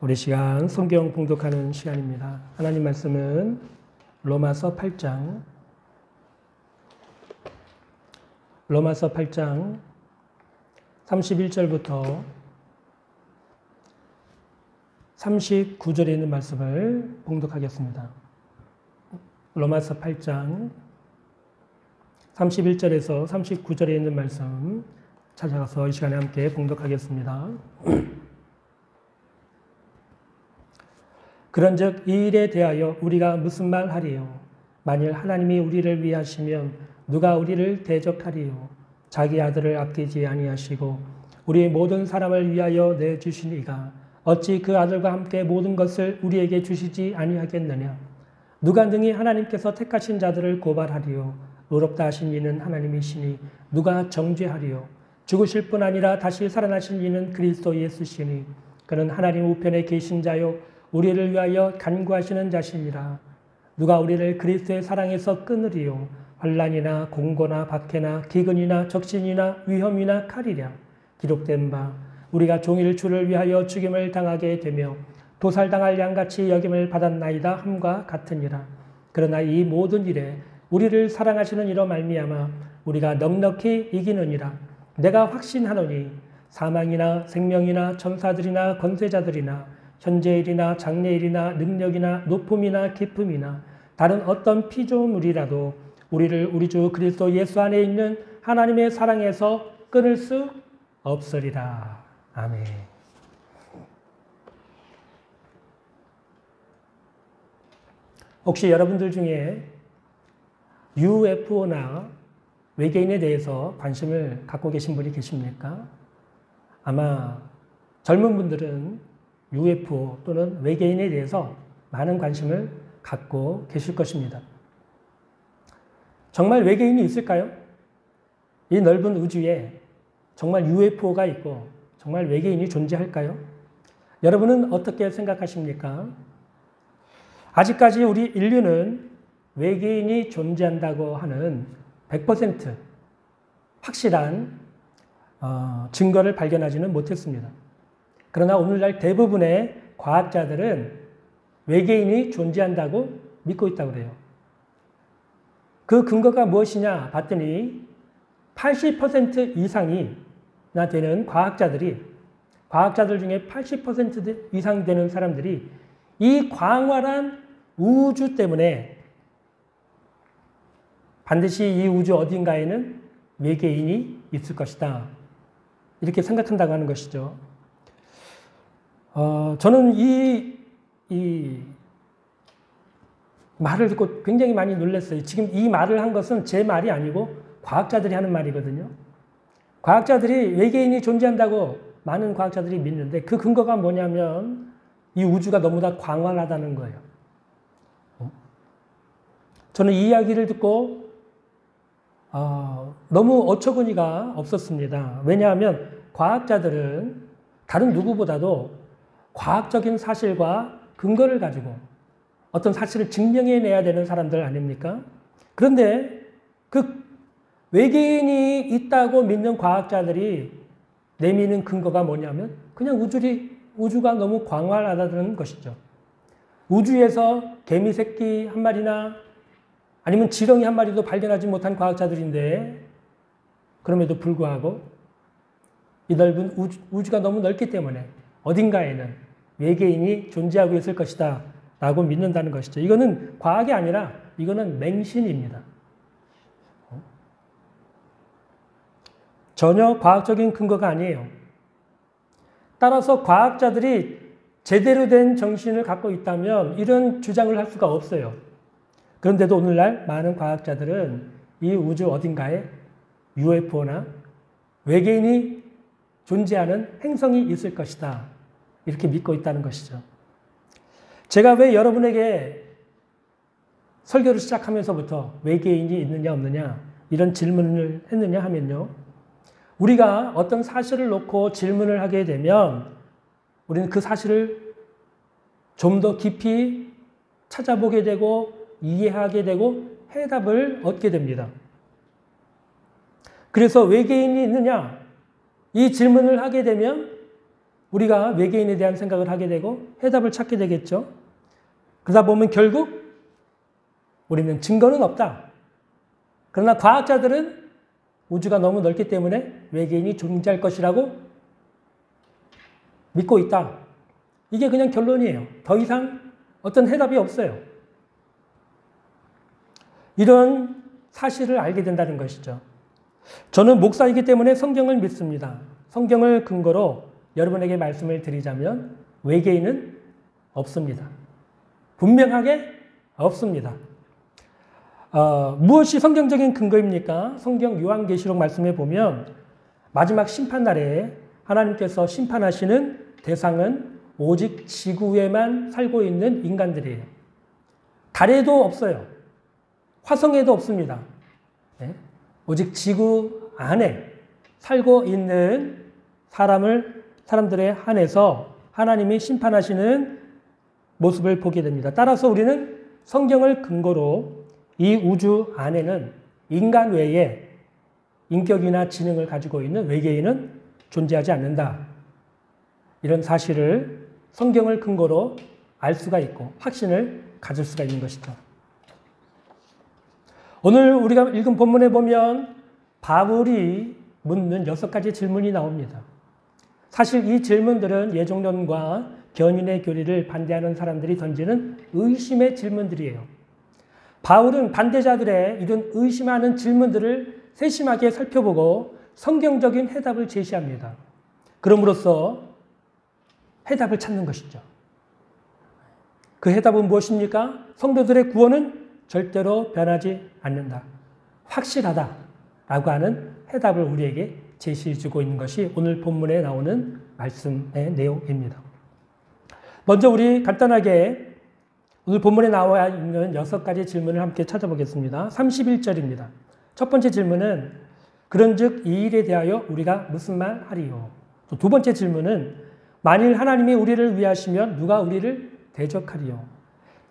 우리 시간 성경 봉독하는 시간입니다. 하나님 말씀은 로마서 8장 31절부터 39절에 있는 말씀을 봉독하겠습니다. 로마서 8장 31절에서 39절에 있는 말씀 찾아가서 이 시간에 함께 봉독하겠습니다. 그런즉 이 일에 대하여 우리가 무슨 말 하리요? 만일 하나님이 우리를 위하시면 누가 우리를 대적하리요? 자기 아들을 아끼지 아니하시고 우리 모든 사람을 위하여 내주시니가 어찌 그 아들과 함께 모든 것을 우리에게 주시지 아니하겠느냐? 누가 능히 하나님께서 택하신 자들을 고발하리요? 의롭다 하신 이는 하나님이시니 누가 정죄하리요? 죽으실 뿐 아니라 다시 살아나신 이는 그리스도 예수시니 그는 하나님 우편에 계신 자요 우리를 위하여 간구하시는 자시니라. 누가 우리를 그리스도의 사랑에서 끊으리요? 환난이나 공고나 박해나 기근이나 적신이나 위험이나 칼이랴. 기록된 바 우리가 종일 주를 위하여 죽임을 당하게 되며 도살당할 양같이 여김을 받았나이다 함과 같으니라. 그러나 이 모든 일에 우리를 사랑하시는 이로 말미암아 우리가 넉넉히 이기느니라. 내가 확신하노니 사망이나 생명이나 천사들이나 권세자들이나 현재일이나 장래일이나 능력이나 높음이나 깊음이나 다른 어떤 피조물이라도 우리를 우리 주 그리스도 예수 안에 있는 하나님의 사랑에서 끊을 수 없으리라. 아멘. 혹시 여러분들 중에 UFO나 외계인에 대해서 관심을 갖고 계신 분이 계십니까? 아마 젊은 분들은 UFO 또는 외계인에 대해서 많은 관심을 갖고 계실 것입니다. 정말 외계인이 있을까요? 이 넓은 우주에 정말 UFO가 있고 정말 외계인이 존재할까요? 여러분은 어떻게 생각하십니까? 아직까지 우리 인류는 외계인이 존재한다고 하는 100% 확실한 증거를 발견하지는 못했습니다. 그러나 오늘날 대부분의 과학자들은 외계인이 존재한다고 믿고 있다고 그래요. 그 근거가 무엇이냐 봤더니 80% 이상이나 되는 과학자들 중에 80% 이상 되는 사람들이 이 광활한 우주 때문에 반드시 이 우주 어딘가에는 외계인이 있을 것이다. 이렇게 생각한다고 하는 것이죠. 저는 이 말을 듣고 굉장히 많이 놀랐어요. 지금 이 말을 한 것은 제 말이 아니고 과학자들이 하는 말이거든요. 과학자들이 외계인이 존재한다고 많은 과학자들이 믿는데 그 근거가 뭐냐면 이 우주가 너무나 광활하다는 거예요. 저는 이 이야기를 듣고 너무 어처구니가 없었습니다. 왜냐하면 과학자들은 다른 누구보다도 과학적인 사실과 근거를 가지고 어떤 사실을 증명해내야 되는 사람들 아닙니까? 그런데 그 외계인이 있다고 믿는 과학자들이 내미는 근거가 뭐냐면 그냥 우주가 너무 광활하다는 것이죠. 우주에서 개미 새끼 한 마리나 아니면 지렁이 한 마리도 발견하지 못한 과학자들인데 그럼에도 불구하고 이 넓은 우주가 너무 넓기 때문에 어딘가에는 외계인이 존재하고 있을 것이다 라고 믿는다는 것이죠. 이거는 과학이 아니라 이거는 맹신입니다. 전혀 과학적인 근거가 아니에요. 따라서 과학자들이 제대로 된 정신을 갖고 있다면 이런 주장을 할 수가 없어요. 그런데도 오늘날 많은 과학자들은 이 우주 어딘가에 UFO나 외계인이 존재하는 행성이 있을 것이다. 이렇게 믿고 있다는 것이죠. 제가 왜 여러분에게 설교를 시작하면서부터 외계인이 있느냐 없느냐 이런 질문을 했느냐 하면요. 우리가 어떤 사실을 놓고 질문을 하게 되면 우리는 그 사실을 좀 더 깊이 찾아보게 되고 이해하게 되고 해답을 얻게 됩니다. 그래서 외계인이 있느냐 이 질문을 하게 되면 우리가 외계인에 대한 생각을 하게 되고 해답을 찾게 되겠죠. 그러다 보면 결국 우리는 증거는 없다. 그러나 과학자들은 우주가 너무 넓기 때문에 외계인이 존재할 것이라고 믿고 있다. 이게 그냥 결론이에요. 더 이상 어떤 해답이 없어요. 이런 사실을 알게 된다는 것이죠. 저는 목사이기 때문에 성경을 믿습니다. 성경을 근거로 여러분에게 말씀을 드리자면 외계인은 없습니다. 분명하게 없습니다. 무엇이 성경적인 근거입니까? 성경 요한계시록 말씀에 보면 마지막 심판날에 하나님께서 심판하시는 대상은 오직 지구에만 살고 있는 인간들이에요. 달에도 없어요. 화성에도 없습니다. 네? 오직 지구 안에 살고 있는 사람들에 한해서 하나님이 심판하시는 모습을 보게 됩니다. 따라서 우리는 성경을 근거로 이 우주 안에는 인간 외에 인격이나 지능을 가지고 있는 외계인은 존재하지 않는다. 이런 사실을 성경을 근거로 알 수가 있고 확신을 가질 수가 있는 것이죠. 오늘 우리가 읽은 본문에 보면 바울이 묻는 6가지 질문이 나옵니다. 사실 이 질문들은 예종론과 견인의 교리를 반대하는 사람들이 던지는 의심의 질문들이에요. 바울은 반대자들의 이런 의심하는 질문들을 세심하게 살펴보고 성경적인 해답을 제시합니다. 그럼으로써 해답을 찾는 것이죠. 그 해답은 무엇입니까? 성도들의 구원은 절대로 변하지 않는다. 확실하다라고 하는 해답을 우리에게 제시해 주고 있는 것이 오늘 본문에 나오는 말씀의 내용입니다. 먼저 우리 간단하게 오늘 본문에 나와 있는 6가지 질문을 함께 찾아보겠습니다. 31절입니다. 첫 번째 질문은 그런즉 이 일에 대하여 우리가 무슨 말 하리요? 또 두 번째 질문은 만일 하나님이 우리를 위하시면 누가 우리를 대적하리요?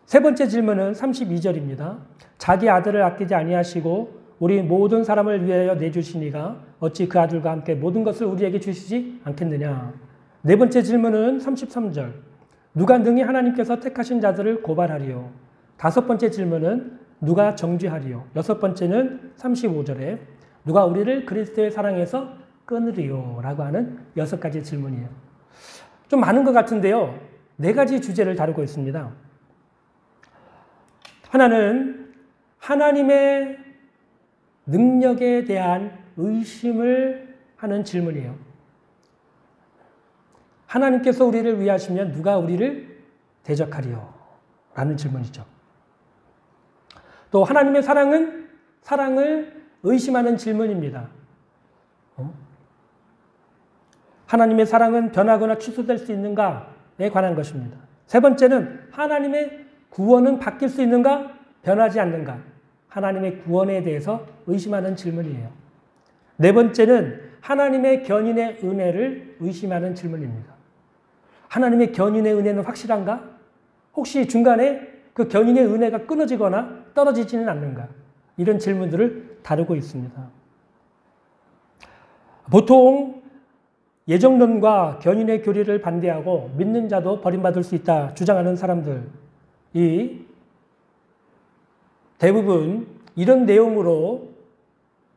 세 번째 질문은 32절입니다. 자기 아들을 아끼지 아니하시고 우리 모든 사람을 위하여 내주시니가 어찌 그 아들과 함께 모든 것을 우리에게 주시지 않겠느냐? 네 번째 질문은 33절. 누가 능히 하나님께서 택하신 자들을 고발하리요? 다섯 번째 질문은 누가 정죄하리요? 여섯 번째는 35절에 누가 우리를 그리스도의 사랑에서 끊으리요? 라고 하는 6가지 질문이에요. 좀 많은 것 같은데요. 4가지 주제를 다루고 있습니다. 하나는 하나님의 능력에 대한 의심을 하는 질문이에요. 하나님께서 우리를 위하시면 누가 우리를 대적하리요? 라는 질문이죠. 또 하나님의 사랑을 의심하는 질문입니다. 하나님의 사랑은 변하거나 취소될 수 있는가에 관한 것입니다. 세 번째는 하나님의 구원은 바뀔 수 있는가? 변하지 않는가? 하나님의 구원에 대해서 의심하는 질문이에요. 네 번째는 하나님의 견인의 은혜를 의심하는 질문입니다. 하나님의 견인의 은혜는 확실한가? 혹시 중간에 그 견인의 은혜가 끊어지거나 떨어지지는 않는가? 이런 질문들을 다루고 있습니다. 보통 예정론과 견인의 교리를 반대하고 믿는 자도 버림받을 수 있다 주장하는 사람들이 대부분 이런 내용으로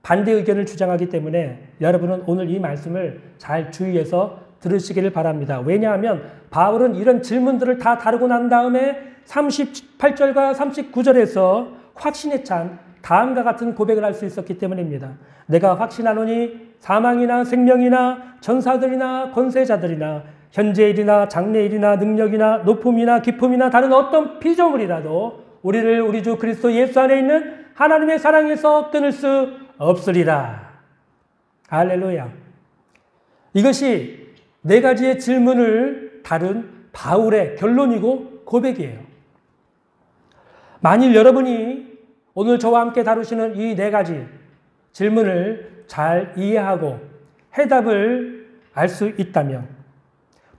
반대 의견을 주장하기 때문에 여러분은 오늘 이 말씀을 잘 주의해서 들으시기를 바랍니다. 왜냐하면 바울은 이런 질문들을 다 다루고 난 다음에 38절과 39절에서 확신에 찬 다음과 같은 고백을 할 수 있었기 때문입니다. 내가 확신하노니 사망이나 생명이나 전사들이나 권세자들이나 현재일이나 장래일이나 능력이나 높음이나 깊음이나 다른 어떤 피조물이라도 우리를 우리 주 그리스도 예수 안에 있는 하나님의 사랑에서 끊을 수 없으리라. 할렐루야. 이것이 4가지의 질문을 다룬 바울의 결론이고 고백이에요. 만일 여러분이 오늘 저와 함께 다루시는 이 4가지 질문을 잘 이해하고 해답을 알 수 있다면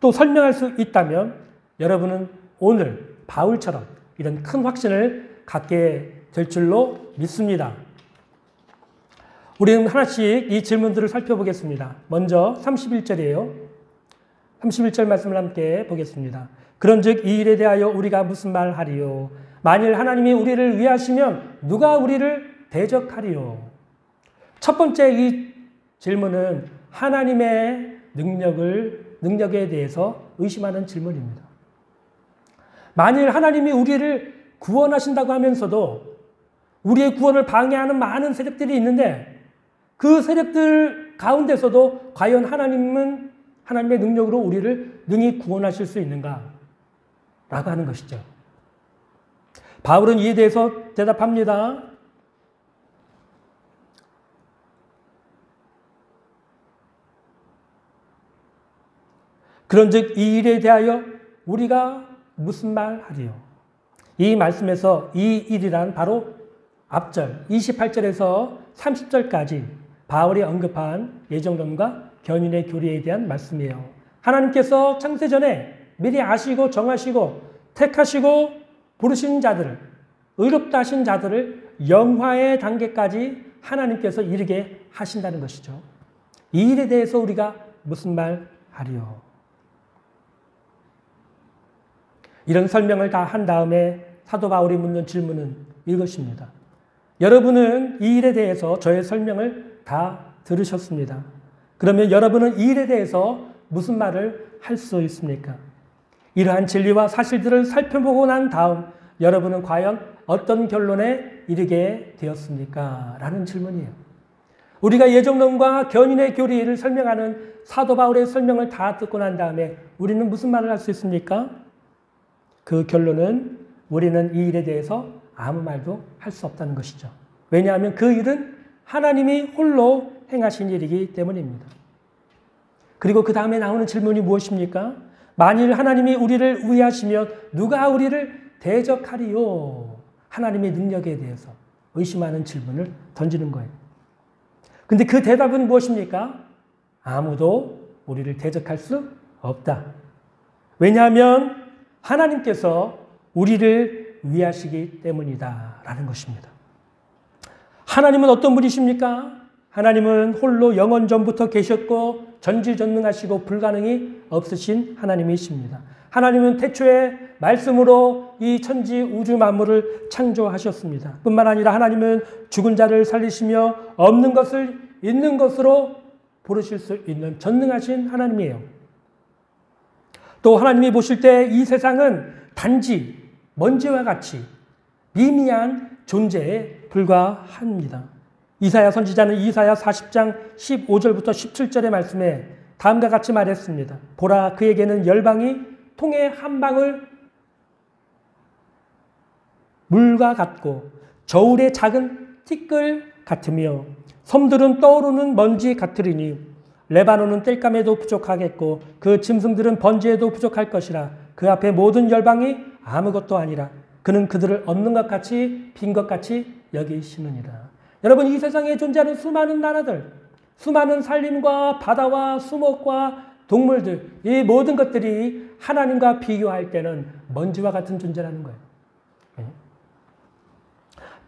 또 설명할 수 있다면 여러분은 오늘 바울처럼 이런 큰 확신을 갖게 될 줄로 믿습니다. 우리는 하나씩 이 질문들을 살펴보겠습니다. 먼저 31절이에요. 31절 말씀을 함께 보겠습니다. 그런즉 이 일에 대하여 우리가 무슨 말하리요? 만일 하나님이 우리를 위하시면 누가 우리를 대적하리요? 첫 번째 이 질문은 하나님의 능력에 대해서 의심하는 질문입니다. 만일 하나님이 우리를 구원하신다고 하면서도 우리의 구원을 방해하는 많은 세력들이 있는데 그 세력들 가운데서도 과연 하나님은 하나님의 능력으로 우리를 능히 구원하실 수 있는가? 라고 하는 것이죠. 바울은 이에 대해서 대답합니다. 그런즉 이 일에 대하여 우리가 무슨 말하리요? 이 말씀에서 이 일이란 바로 앞절 28절에서 30절까지 바울이 언급한 예정론과 견인의 교리에 대한 말씀이에요. 하나님께서 창세전에 미리 아시고 정하시고 택하시고 부르신 자들을, 의롭다 하신 자들을 영화의 단계까지 하나님께서 이르게 하신다는 것이죠. 이 일에 대해서 우리가 무슨 말 하리요? 이런 설명을 다 한 다음에 사도 바울이 묻는 질문은 이것입니다. 여러분은 이 일에 대해서 저의 설명을 다 들으셨습니다. 그러면 여러분은 이 일에 대해서 무슨 말을 할 수 있습니까? 이러한 진리와 사실들을 살펴보고 난 다음 여러분은 과연 어떤 결론에 이르게 되었습니까? 라는 질문이에요. 우리가 예정론과 견인의 교리를 설명하는 사도 바울의 설명을 다 듣고 난 다음에 우리는 무슨 말을 할 수 있습니까? 그 결론은 우리는 이 일에 대해서 아무 말도 할 수 없다는 것이죠. 왜냐하면 그 일은 하나님이 홀로 행하신 일이기 때문입니다. 그리고 그 다음에 나오는 질문이 무엇입니까? 만일 하나님이 우리를 위하시면 누가 우리를 대적하리요? 하나님의 능력에 대해서 의심하는 질문을 던지는 거예요. 근데 그 대답은 무엇입니까? 아무도 우리를 대적할 수 없다. 왜냐하면 하나님께서 우리를 위하시기 때문이다 라는 것입니다. 하나님은 어떤 분이십니까? 하나님은 홀로 영원 전부터 계셨고 전지전능하시고 불가능이 없으신 하나님이십니다. 하나님은 태초에 말씀으로 이 천지 우주 만물을 창조하셨습니다. 뿐만 아니라 하나님은 죽은 자를 살리시며 없는 것을 있는 것으로 부르실 수 있는 전능하신 하나님이에요. 또 하나님이 보실 때 이 세상은 단지 먼지와 같이 미미한 존재에 불과합니다. 이사야 선지자는 이사야 40장 15절부터 17절의 말씀에 다음과 같이 말했습니다. 보라, 그에게는 열방이 통의 한 방울 물과 같고 저울의 작은 티끌 같으며 섬들은 떠오르는 먼지 같으리니 레바논은 땔감에도 부족하겠고 그 짐승들은 번제에도 부족할 것이라. 그 앞에 모든 열방이 아무것도 아니라 그는 그들을 얻는 것 같이 빈 것 같이 여기시느니라. 여러분, 이 세상에 존재하는 수많은 나라들, 수많은 산림과 바다와 수목과 동물들, 이 모든 것들이 하나님과 비교할 때는 먼지와 같은 존재라는 거예요.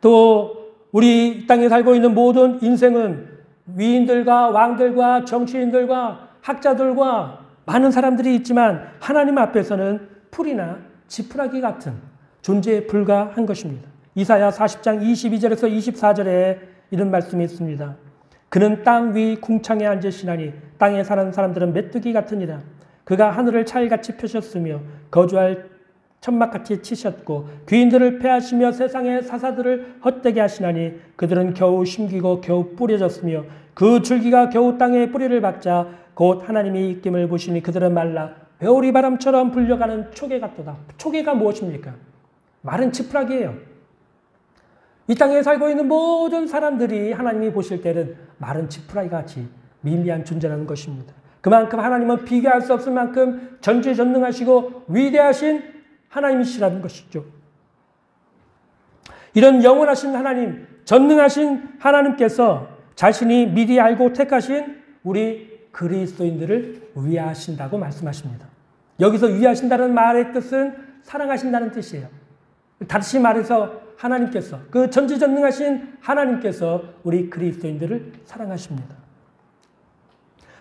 또 우리 땅에 살고 있는 모든 인생은 위인들과 왕들과 정치인들과 학자들과 많은 사람들이 있지만 하나님 앞에서는 풀이나 지푸라기 같은 존재에 불과한 것입니다. 이사야 40장 22절에서 24절에 이런 말씀이 있습니다. 그는 땅 위 궁창에 앉으시나니 땅에 사는 사람들은 메뚜기 같으니라. 그가 하늘을 찰같이 펴셨으며 거주할 천막같이 치셨고 귀인들을 패하시며 세상의 사사들을 헛되게 하시나니 그들은 겨우 심기고 겨우 뿌려졌으며 그 줄기가 겨우 땅에 뿌리를 박자 곧 하나님이 입김을 보시니 그들은 말라 배오리 바람처럼 불려가는 초계 같도다. 초계가 무엇입니까? 마른 지푸라기예요. 이 땅에 살고 있는 모든 사람들이 하나님이 보실 때는 마른 지푸라기 같이 미미한 존재라는 것입니다. 그만큼 하나님은 비교할 수 없을 만큼 전지전능하시고 위대하신 하나님이시라는 것이죠. 이런 영원하신 하나님, 전능하신 하나님께서 자신이 미리 알고 택하신 우리 그리스도인들을 위하신다고 말씀하십니다. 여기서 위하신다는 말의 뜻은 사랑하신다는 뜻이에요. 다시 말해서 하나님께서, 그 전지전능하신 하나님께서 우리 그리스도인들을 사랑하십니다.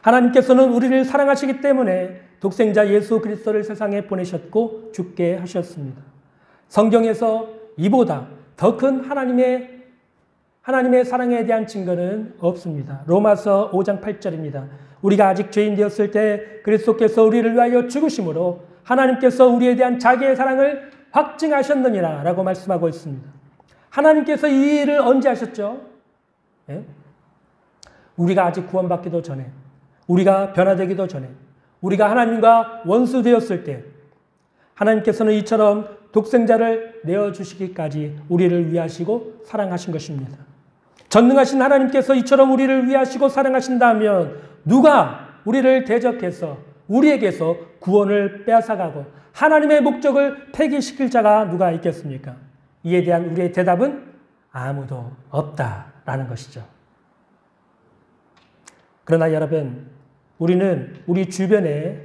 하나님께서는 우리를 사랑하시기 때문에 독생자 예수 그리스도를 세상에 보내셨고 죽게 하셨습니다. 성경에서 이보다 더 큰 하나님의 사랑에 대한 증거는 없습니다. 로마서 5장 8절입니다. 우리가 아직 죄인 되었을 때 그리스도께서 우리를 위하여 죽으심으로 하나님께서 우리에 대한 자기의 사랑을 확증하셨느니라 라고 말씀하고 있습니다. 하나님께서 이 일을 언제 하셨죠? 예? 우리가 아직 구원받기도 전에, 우리가 변화되기도 전에, 우리가 하나님과 원수 되었을 때 하나님께서는 이처럼 독생자를 내어주시기까지 우리를 위하시고 사랑하신 것입니다. 전능하신 하나님께서 이처럼 우리를 위하시고 사랑하신다면 누가 우리를 대적해서 우리에게서 구원을 빼앗아가고 하나님의 목적을 폐기시킬 자가 누가 있겠습니까? 이에 대한 우리의 대답은 아무도 없다라는 것이죠. 그러나 여러분, 우리는 우리 주변에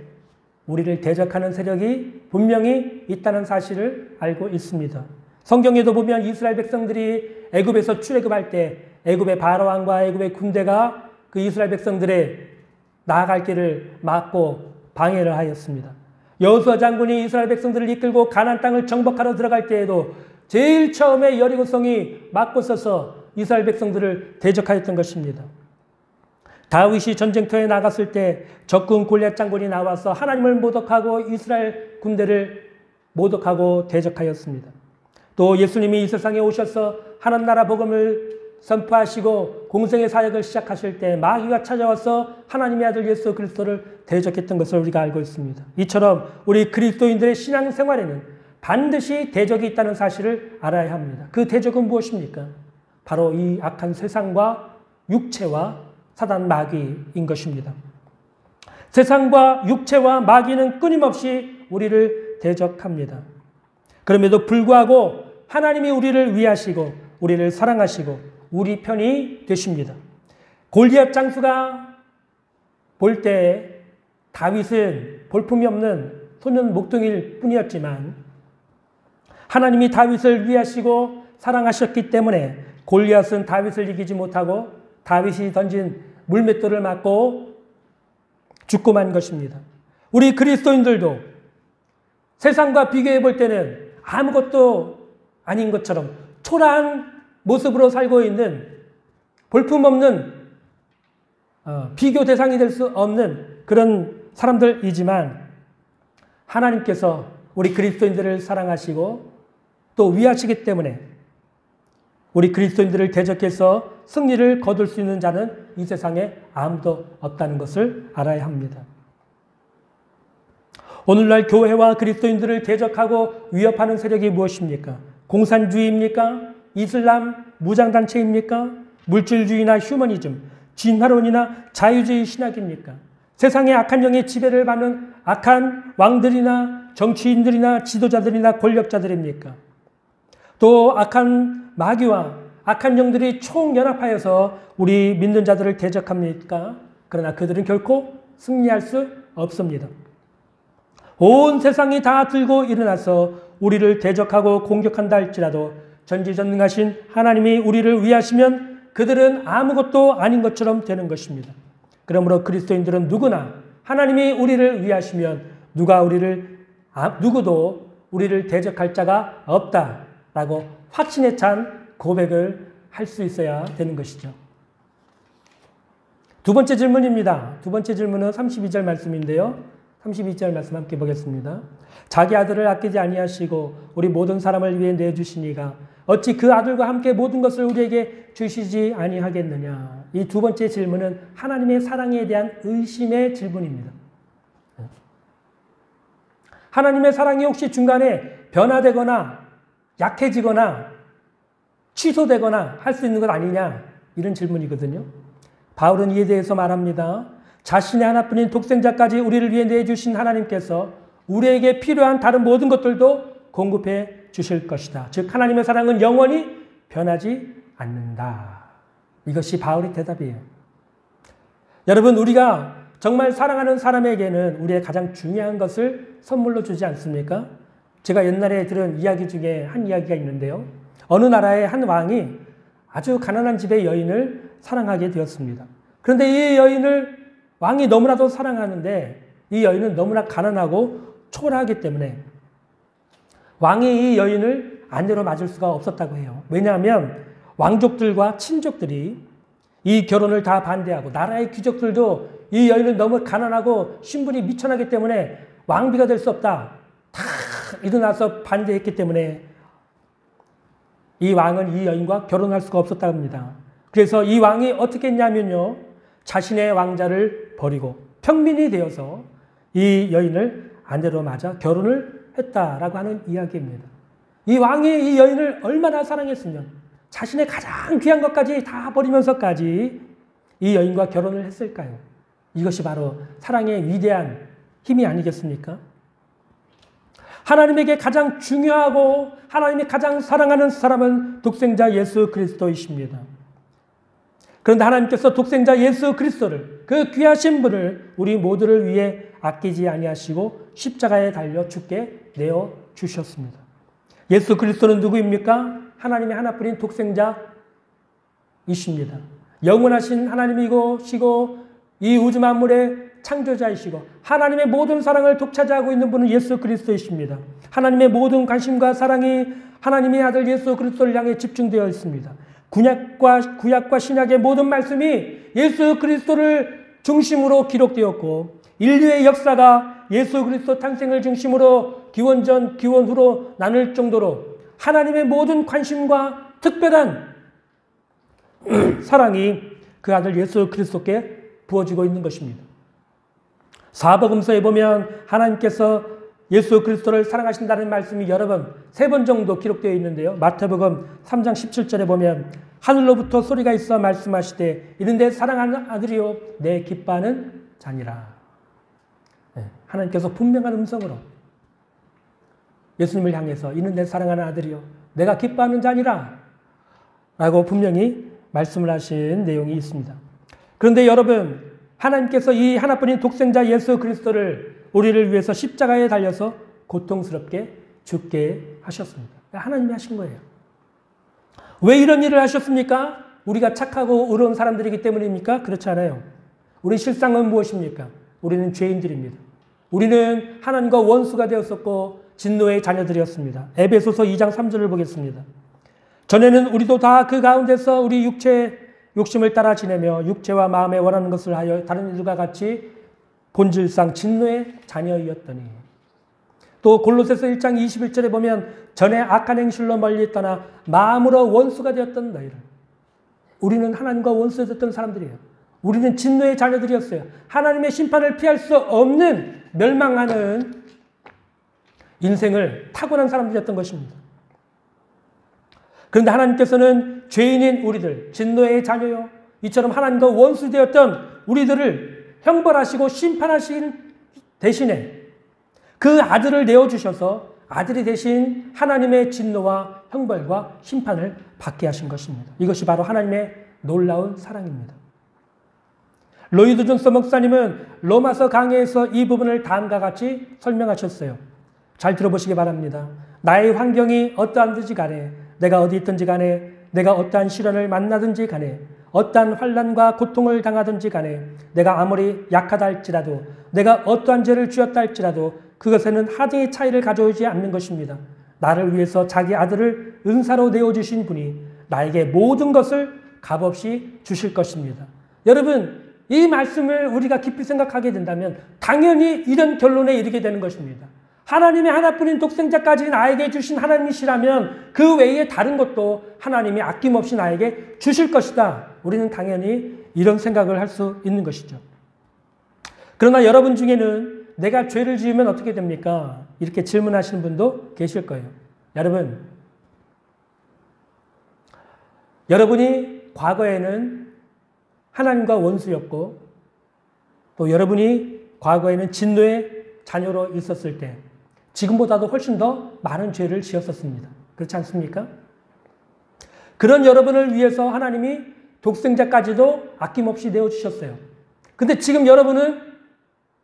우리를 대적하는 세력이 분명히 있다는 사실을 알고 있습니다. 성경에도 보면 이스라엘 백성들이 애굽에서 출애굽할 때 애굽의 바로왕과 애굽의 군대가 그 이스라엘 백성들의 나아갈 길을 막고 방해를 하였습니다. 여호수아 장군이 이스라엘 백성들을 이끌고 가나안 땅을 정복하러 들어갈 때에도 제일 처음에 여리고성이 막고 서서 이스라엘 백성들을 대적하였던 것입니다. 다윗이 전쟁터에 나갔을 때 적군 골리앗 장군이 나와서 하나님을 모독하고 이스라엘 군대를 모독하고 대적하였습니다. 또 예수님이 이 세상에 오셔서 하나님 나라 복음을 선포하시고 공생의 사역을 시작하실 때 마귀가 찾아와서 하나님의 아들 예수 그리스도를 대적했던 것을 우리가 알고 있습니다. 이처럼 우리 그리스도인들의 신앙생활에는 반드시 대적이 있다는 사실을 알아야 합니다. 그 대적은 무엇입니까? 바로 이 악한 세상과 육체와 사단 마귀인 것입니다. 세상과 육체와 마귀는 끊임없이 우리를 대적합니다. 그럼에도 불구하고 하나님이 우리를 위하시고 우리를 사랑하시고 우리 편이 되십니다. 골리앗 장수가 볼 때 다윗은 볼품이 없는 소년 목동일 뿐이었지만 하나님이 다윗을 위하시고 사랑하셨기 때문에 골리앗은 다윗을 이기지 못하고 다윗이 던진 물맷돌을 맞고 죽고 만 것입니다. 우리 그리스도인들도 세상과 비교해 볼 때는 아무것도 아닌 것처럼 초라한 모습으로 살고 있는 볼품없는 비교 대상이 될 수 없는 그런 사람들이지만 하나님께서 우리 그리스도인들을 사랑하시고 또 위하시기 때문에 우리 그리스도인들을 대적해서 승리를 거둘 수 있는 자는 이 세상에 아무도 없다는 것을 알아야 합니다. 오늘날 교회와 그리스도인들을 대적하고 위협하는 세력이 무엇입니까? 공산주의입니까? 이슬람 무장단체입니까? 물질주의나 휴머니즘, 진화론이나 자유주의 신학입니까? 세상의 악한 영의 지배를 받는 악한 왕들이나 정치인들이나 지도자들이나 권력자들입니까? 또 악한 마귀와 악한 영들이 총연합하여서 우리 믿는 자들을 대적합니까? 그러나 그들은 결코 승리할 수 없습니다. 온 세상이 다 들고 일어나서 우리를 대적하고 공격한다 할지라도 전지전능하신 하나님이 우리를 위하시면 그들은 아무것도 아닌 것처럼 되는 것입니다. 그러므로 그리스도인들은 누구나 하나님이 우리를 위하시면 누구도 우리를 대적할 자가 없다라고 확신에 찬 고백을 할 수 있어야 되는 것이죠. 두 번째 질문입니다. 두 번째 질문은 32절 말씀인데요. 32절 말씀 함께 보겠습니다. 자기 아들을 아끼지 아니하시고 우리 모든 사람을 위해 내주시니가 어찌 그 아들과 함께 모든 것을 우리에게 주시지 아니하겠느냐. 이 두 번째 질문은 하나님의 사랑에 대한 의심의 질문입니다. 하나님의 사랑이 혹시 중간에 변화되거나 약해지거나 취소되거나 할 수 있는 것 아니냐, 이런 질문이거든요. 바울은 이에 대해서 말합니다. 자신의 하나뿐인 독생자까지 우리를 위해 내주신 하나님께서 우리에게 필요한 다른 모든 것들도 공급해 주실 것이다. 즉 하나님의 사랑은 영원히 변하지 않는다. 이것이 바울의 대답이에요. 여러분, 우리가 정말 사랑하는 사람에게는 우리의 가장 중요한 것을 선물로 주지 않습니까? 제가 옛날에 들은 이야기 중에 한 이야기가 있는데요. 어느 나라의 한 왕이 아주 가난한 집의 여인을 사랑하게 되었습니다. 그런데 이 여인을 왕이 너무나도 사랑하는데 이 여인은 너무나 가난하고 초라하기 때문에 왕이 이 여인을 아내로 맞을 수가 없었다고 해요. 왜냐하면 왕족들과 친족들이 이 결혼을 다 반대하고 나라의 귀족들도 이 여인은 너무 가난하고 신분이 미천하기 때문에 왕비가 될 수 없다. 다 일어나서 반대했기 때문에 이 왕은 이 여인과 결혼할 수가 없었다고 합니다. 그래서 이 왕이 어떻게 했냐면요. 자신의 왕자를 버리고 평민이 되어서 이 여인을 아내로 맞아 결혼을 했다라고 하는 이야기입니다. 이 왕이 이 여인을 얼마나 사랑했으면 자신의 가장 귀한 것까지 다 버리면서까지 이 여인과 결혼을 했을까요? 이것이 바로 사랑의 위대한 힘이 아니겠습니까? 하나님에게 가장 중요하고 하나님이 가장 사랑하는 사람은 독생자 예수 그리스도이십니다. 그런데 하나님께서 독생자 예수 그리스도를 그 귀하신 분을 우리 모두를 위해 아끼지 아니하시고 십자가에 달려 죽게 내어 주셨습니다. 예수 그리스도는 누구입니까? 하나님의 하나뿐인 독생자이십니다. 영원하신 하나님이시고 이 우주 만물의 창조자이시고 하나님의 모든 사랑을 독차지하고 있는 분은 예수 그리스도이십니다. 하나님의 모든 관심과 사랑이 하나님의 아들 예수 그리스도를 향해 집중되어 있습니다. 구약과 신약의 모든 말씀이 예수 그리스도를 중심으로 기록되었고 인류의 역사가 예수 그리스도 탄생을 중심으로 기원전 기원후로 나눌 정도로 하나님의 모든 관심과 특별한 사랑이 그 아들 예수 그리스도께 부어지고 있는 것입니다. 사복음서에 보면 하나님께서 예수 그리스도를 사랑하신다는 말씀이 여러 번, 3번 정도 기록되어 있는데요. 마태복음 3장 17절에 보면 하늘로부터 소리가 있어 말씀하시되 이는 내 사랑하는 아들이요 내 기뻐하는 자니라. 하나님께서 분명한 음성으로 예수님을 향해서 이는 내 사랑하는 아들이요 내가 기뻐하는 자니라 라고 분명히 말씀을 하신 내용이 있습니다. 그런데 여러분, 하나님께서 이 하나뿐인 독생자 예수 그리스도를 우리를 위해서 십자가에 달려서 고통스럽게 죽게 하셨습니다. 하나님이 하신 거예요. 왜 이런 일을 하셨습니까? 우리가 착하고 의로운 사람들이기 때문입니까? 그렇지 않아요. 우리 실상은 무엇입니까? 우리는 죄인들입니다. 우리는 하나님과 원수가 되었었고 진노의 자녀들이었습니다. 에베소서 2장 3절을 보겠습니다. 전에는 우리도 다 그 가운데서 우리 육체의 욕심을 따라 지내며 육체와 마음에 원하는 것을 하여 다른 이들과 같이 본질상 진노의 자녀이었더니 또 골로새서 1장 21절에 보면 전에 악한 행실로 멀리 떠나 마음으로 원수가 되었던 너희를 우리는 하나님과 원수가 되었던 사람들이에요. 우리는 진노의 자녀들이었어요. 하나님의 심판을 피할 수 없는 멸망하는 인생을 타고난 사람들이었던 것입니다. 그런데 하나님께서는 죄인인 우리들, 진노의 자녀요, 이처럼 하나님과 원수되었던 우리들을 형벌하시고 심판하신 대신에 그 아들을 내어주셔서 아들이 대신 하나님의 진노와 형벌과 심판을 받게 하신 것입니다. 이것이 바로 하나님의 놀라운 사랑입니다. 로이드 존스 목사님은 로마서 강해에서 이 부분을 다음과 같이 설명하셨어요. 잘 들어보시기 바랍니다. 나의 환경이 어떠한지 간에 내가 어디 있든지 간에 내가 어떠한 시련을 만나든지 간에 어떠한 환난과 고통을 당하든지 간에 내가 아무리 약하다 할지라도 내가 어떠한 죄를 지었다 할지라도 그것에는 하등의 차이를 가져오지 않는 것입니다. 나를 위해서 자기 아들을 은사로 내어주신 분이 나에게 모든 것을 값없이 주실 것입니다. 여러분, 이 말씀을 우리가 깊이 생각하게 된다면 당연히 이런 결론에 이르게 되는 것입니다. 하나님의 하나뿐인 독생자까지 나에게 주신 하나님이시라면 그 외에 다른 것도 하나님이 아낌없이 나에게 주실 것이다. 우리는 당연히 이런 생각을 할 수 있는 것이죠. 그러나 여러분 중에는 내가 죄를 지으면 어떻게 됩니까? 이렇게 질문하시는 분도 계실 거예요. 여러분이 과거에는 하나님과 원수였고 또 여러분이 과거에는 진노의 자녀로 있었을 때 지금보다도 훨씬 더 많은 죄를 지었었습니다. 그렇지 않습니까? 그런 여러분을 위해서 하나님이 독생자까지도 아낌없이 내어주셨어요. 근데 지금 여러분은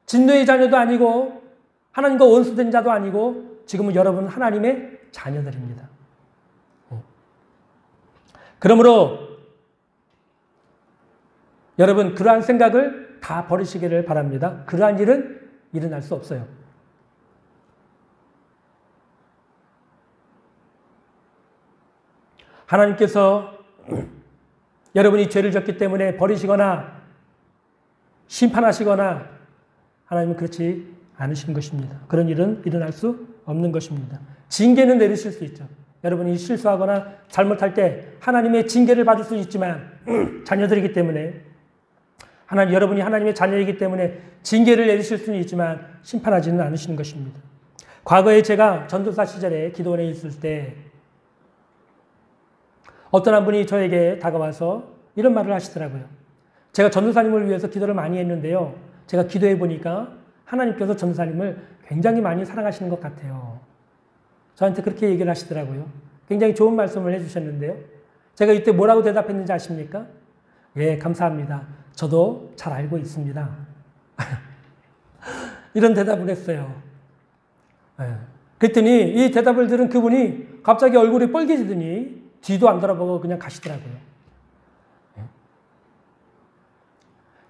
진노의 자녀도 아니고 하나님과 원수된 자도 아니고 지금은 여러분은 하나님의 자녀들입니다. 그러므로 여러분 그러한 생각을 다 버리시기를 바랍니다. 그러한 일은 일어날 수 없어요. 하나님께서 여러분이 죄를 졌기 때문에 버리시거나 심판하시거나 하나님은 그렇지 않으신 것입니다. 그런 일은 일어날 수 없는 것입니다. 징계는 내리실 수 있죠. 여러분이 실수하거나 잘못할 때 하나님의 징계를 받을 수 있지만 자녀들이기 때문에 여러분이 하나님의 자녀이기 때문에 징계를 내리실 수는 있지만 심판하지는 않으시는 것입니다. 과거에 제가 전도사 시절에 기도원에 있을 때 어떤 한 분이 저에게 다가와서 이런 말을 하시더라고요. 제가 전도사님을 위해서 기도를 많이 했는데요. 제가 기도해 보니까 하나님께서 전도사님을 굉장히 많이 사랑하시는 것 같아요. 저한테 그렇게 얘기를 하시더라고요. 굉장히 좋은 말씀을 해주셨는데요. 제가 이때 뭐라고 대답했는지 아십니까? 예, 감사합니다. 저도 잘 알고 있습니다. 이런 대답을 했어요. 예. 그랬더니 이 대답을 들은 그분이 갑자기 얼굴이 빨개지더니 뒤도 안 돌아보고 그냥 가시더라고요. 예.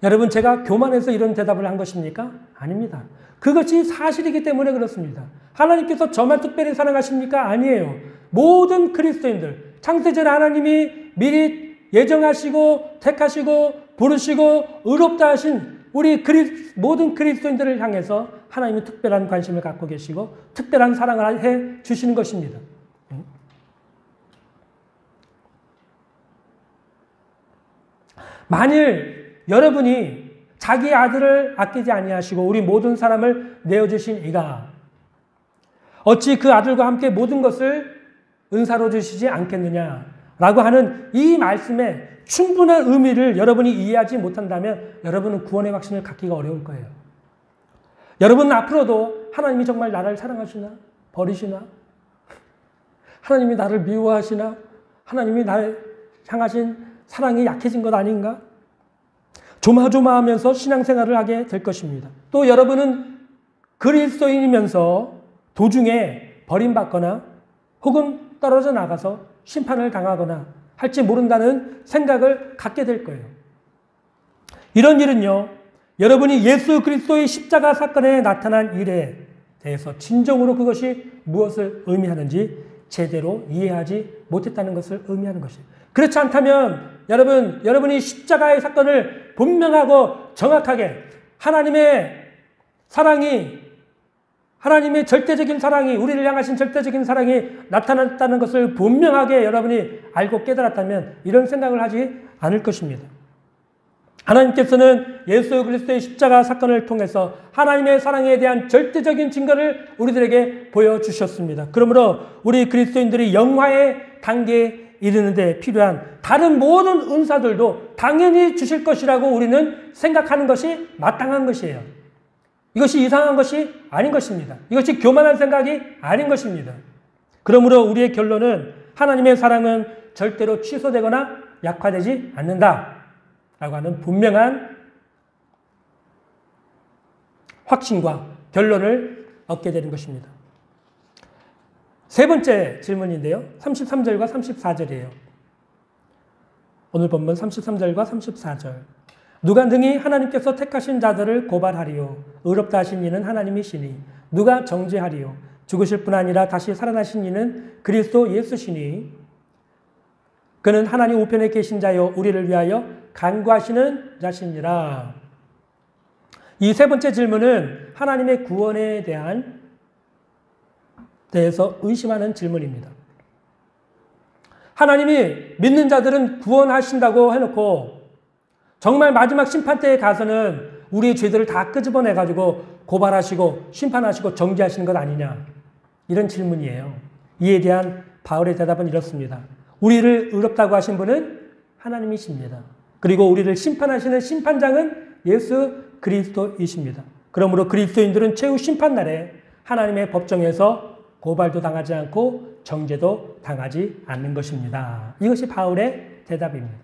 여러분, 제가 교만해서 이런 대답을 한 것입니까? 아닙니다. 그것이 사실이기 때문에 그렇습니다. 하나님께서 저만 특별히 사랑하십니까? 아니에요. 모든 그리스도인들, 창세전 하나님이 미리 예정하시고 택하시고 부르시고 의롭다 하신 우리 모든 그리스도인들을 향해서 하나님이 특별한 관심을 갖고 계시고 특별한 사랑을 해 주시는 것입니다. 만일 여러분이 자기 아들을 아끼지 아니하시고 우리 모든 사람을 내어주신 이가 어찌 그 아들과 함께 모든 것을 은사로 주시지 않겠느냐라고 하는 이 말씀의 충분한 의미를 여러분이 이해하지 못한다면 여러분은 구원의 확신을 갖기가 어려울 거예요. 여러분은 앞으로도 하나님이 정말 나를 사랑하시나? 버리시나? 하나님이 나를 미워하시나? 하나님이 나를 향하신 사랑이 약해진 것 아닌가? 조마조마하면서 신앙생활을 하게 될 것입니다. 또 여러분은 그리스도인이면서 도중에 버림받거나 혹은 떨어져 나가서 심판을 당하거나 할지 모른다는 생각을 갖게 될 거예요. 이런 일은요, 여러분이 예수 그리스도의 십자가 사건에 나타난 일에 대해서 진정으로 그것이 무엇을 의미하는지 제대로 이해하지 못했다는 것을 의미하는 것이에요. 그렇지 않다면 여러분이 십자가의 사건을 분명하고 정확하게 하나님의 사랑이 하나님의 절대적인 사랑이 우리를 향하신 절대적인 사랑이 나타났다는 것을 분명하게 여러분이 알고 깨달았다면 이런 생각을 하지 않을 것입니다. 하나님께서는 예수 그리스도의 십자가 사건을 통해서 하나님의 사랑에 대한 절대적인 증거를 우리들에게 보여주셨습니다. 그러므로 우리 그리스도인들이 영화의 단계에 이르는데 필요한 다른 모든 은사들도 당연히 주실 것이라고 우리는 생각하는 것이 마땅한 것이에요. 이것이 이상한 것이 아닌 것입니다. 이것이 교만한 생각이 아닌 것입니다. 그러므로 우리의 결론은 하나님의 사랑은 절대로 취소되거나 약화되지 않는다 라고 하는 분명한 확신과 결론을 얻게 되는 것입니다. 세 번째 질문인데요. 33절과 34절이에요. 오늘 본문 33절과 34절. 누가 능히 하나님께서 택하신 자들을 고발하리요. 의롭다 하신 이는 하나님이시니 누가 정죄하리요. 죽으실 뿐 아니라 다시 살아나신 이는 그리스도 예수시니 그는 하나님 우편에 계신 자요 우리를 위하여 간구하시는 자시니라. 이 세 번째 질문은 하나님의 구원에 대해서 의심하는 질문입니다. 하나님이 믿는 자들은 구원하신다고 해놓고 정말 마지막 심판 때에 가서는 우리의 죄들을 다 끄집어내가지고 고발하시고 심판하시고 정죄하시는 것 아니냐. 이런 질문이에요. 이에 대한 바울의 대답은 이렇습니다. 우리를 의롭다고 하신 분은 하나님이십니다. 그리고 우리를 심판하시는 심판장은 예수 그리스도이십니다. 그러므로 그리스도인들은 최후 심판날에 하나님의 법정에서 고발도 당하지 않고 정죄도 당하지 않는 것입니다. 이것이 바울의 대답입니다.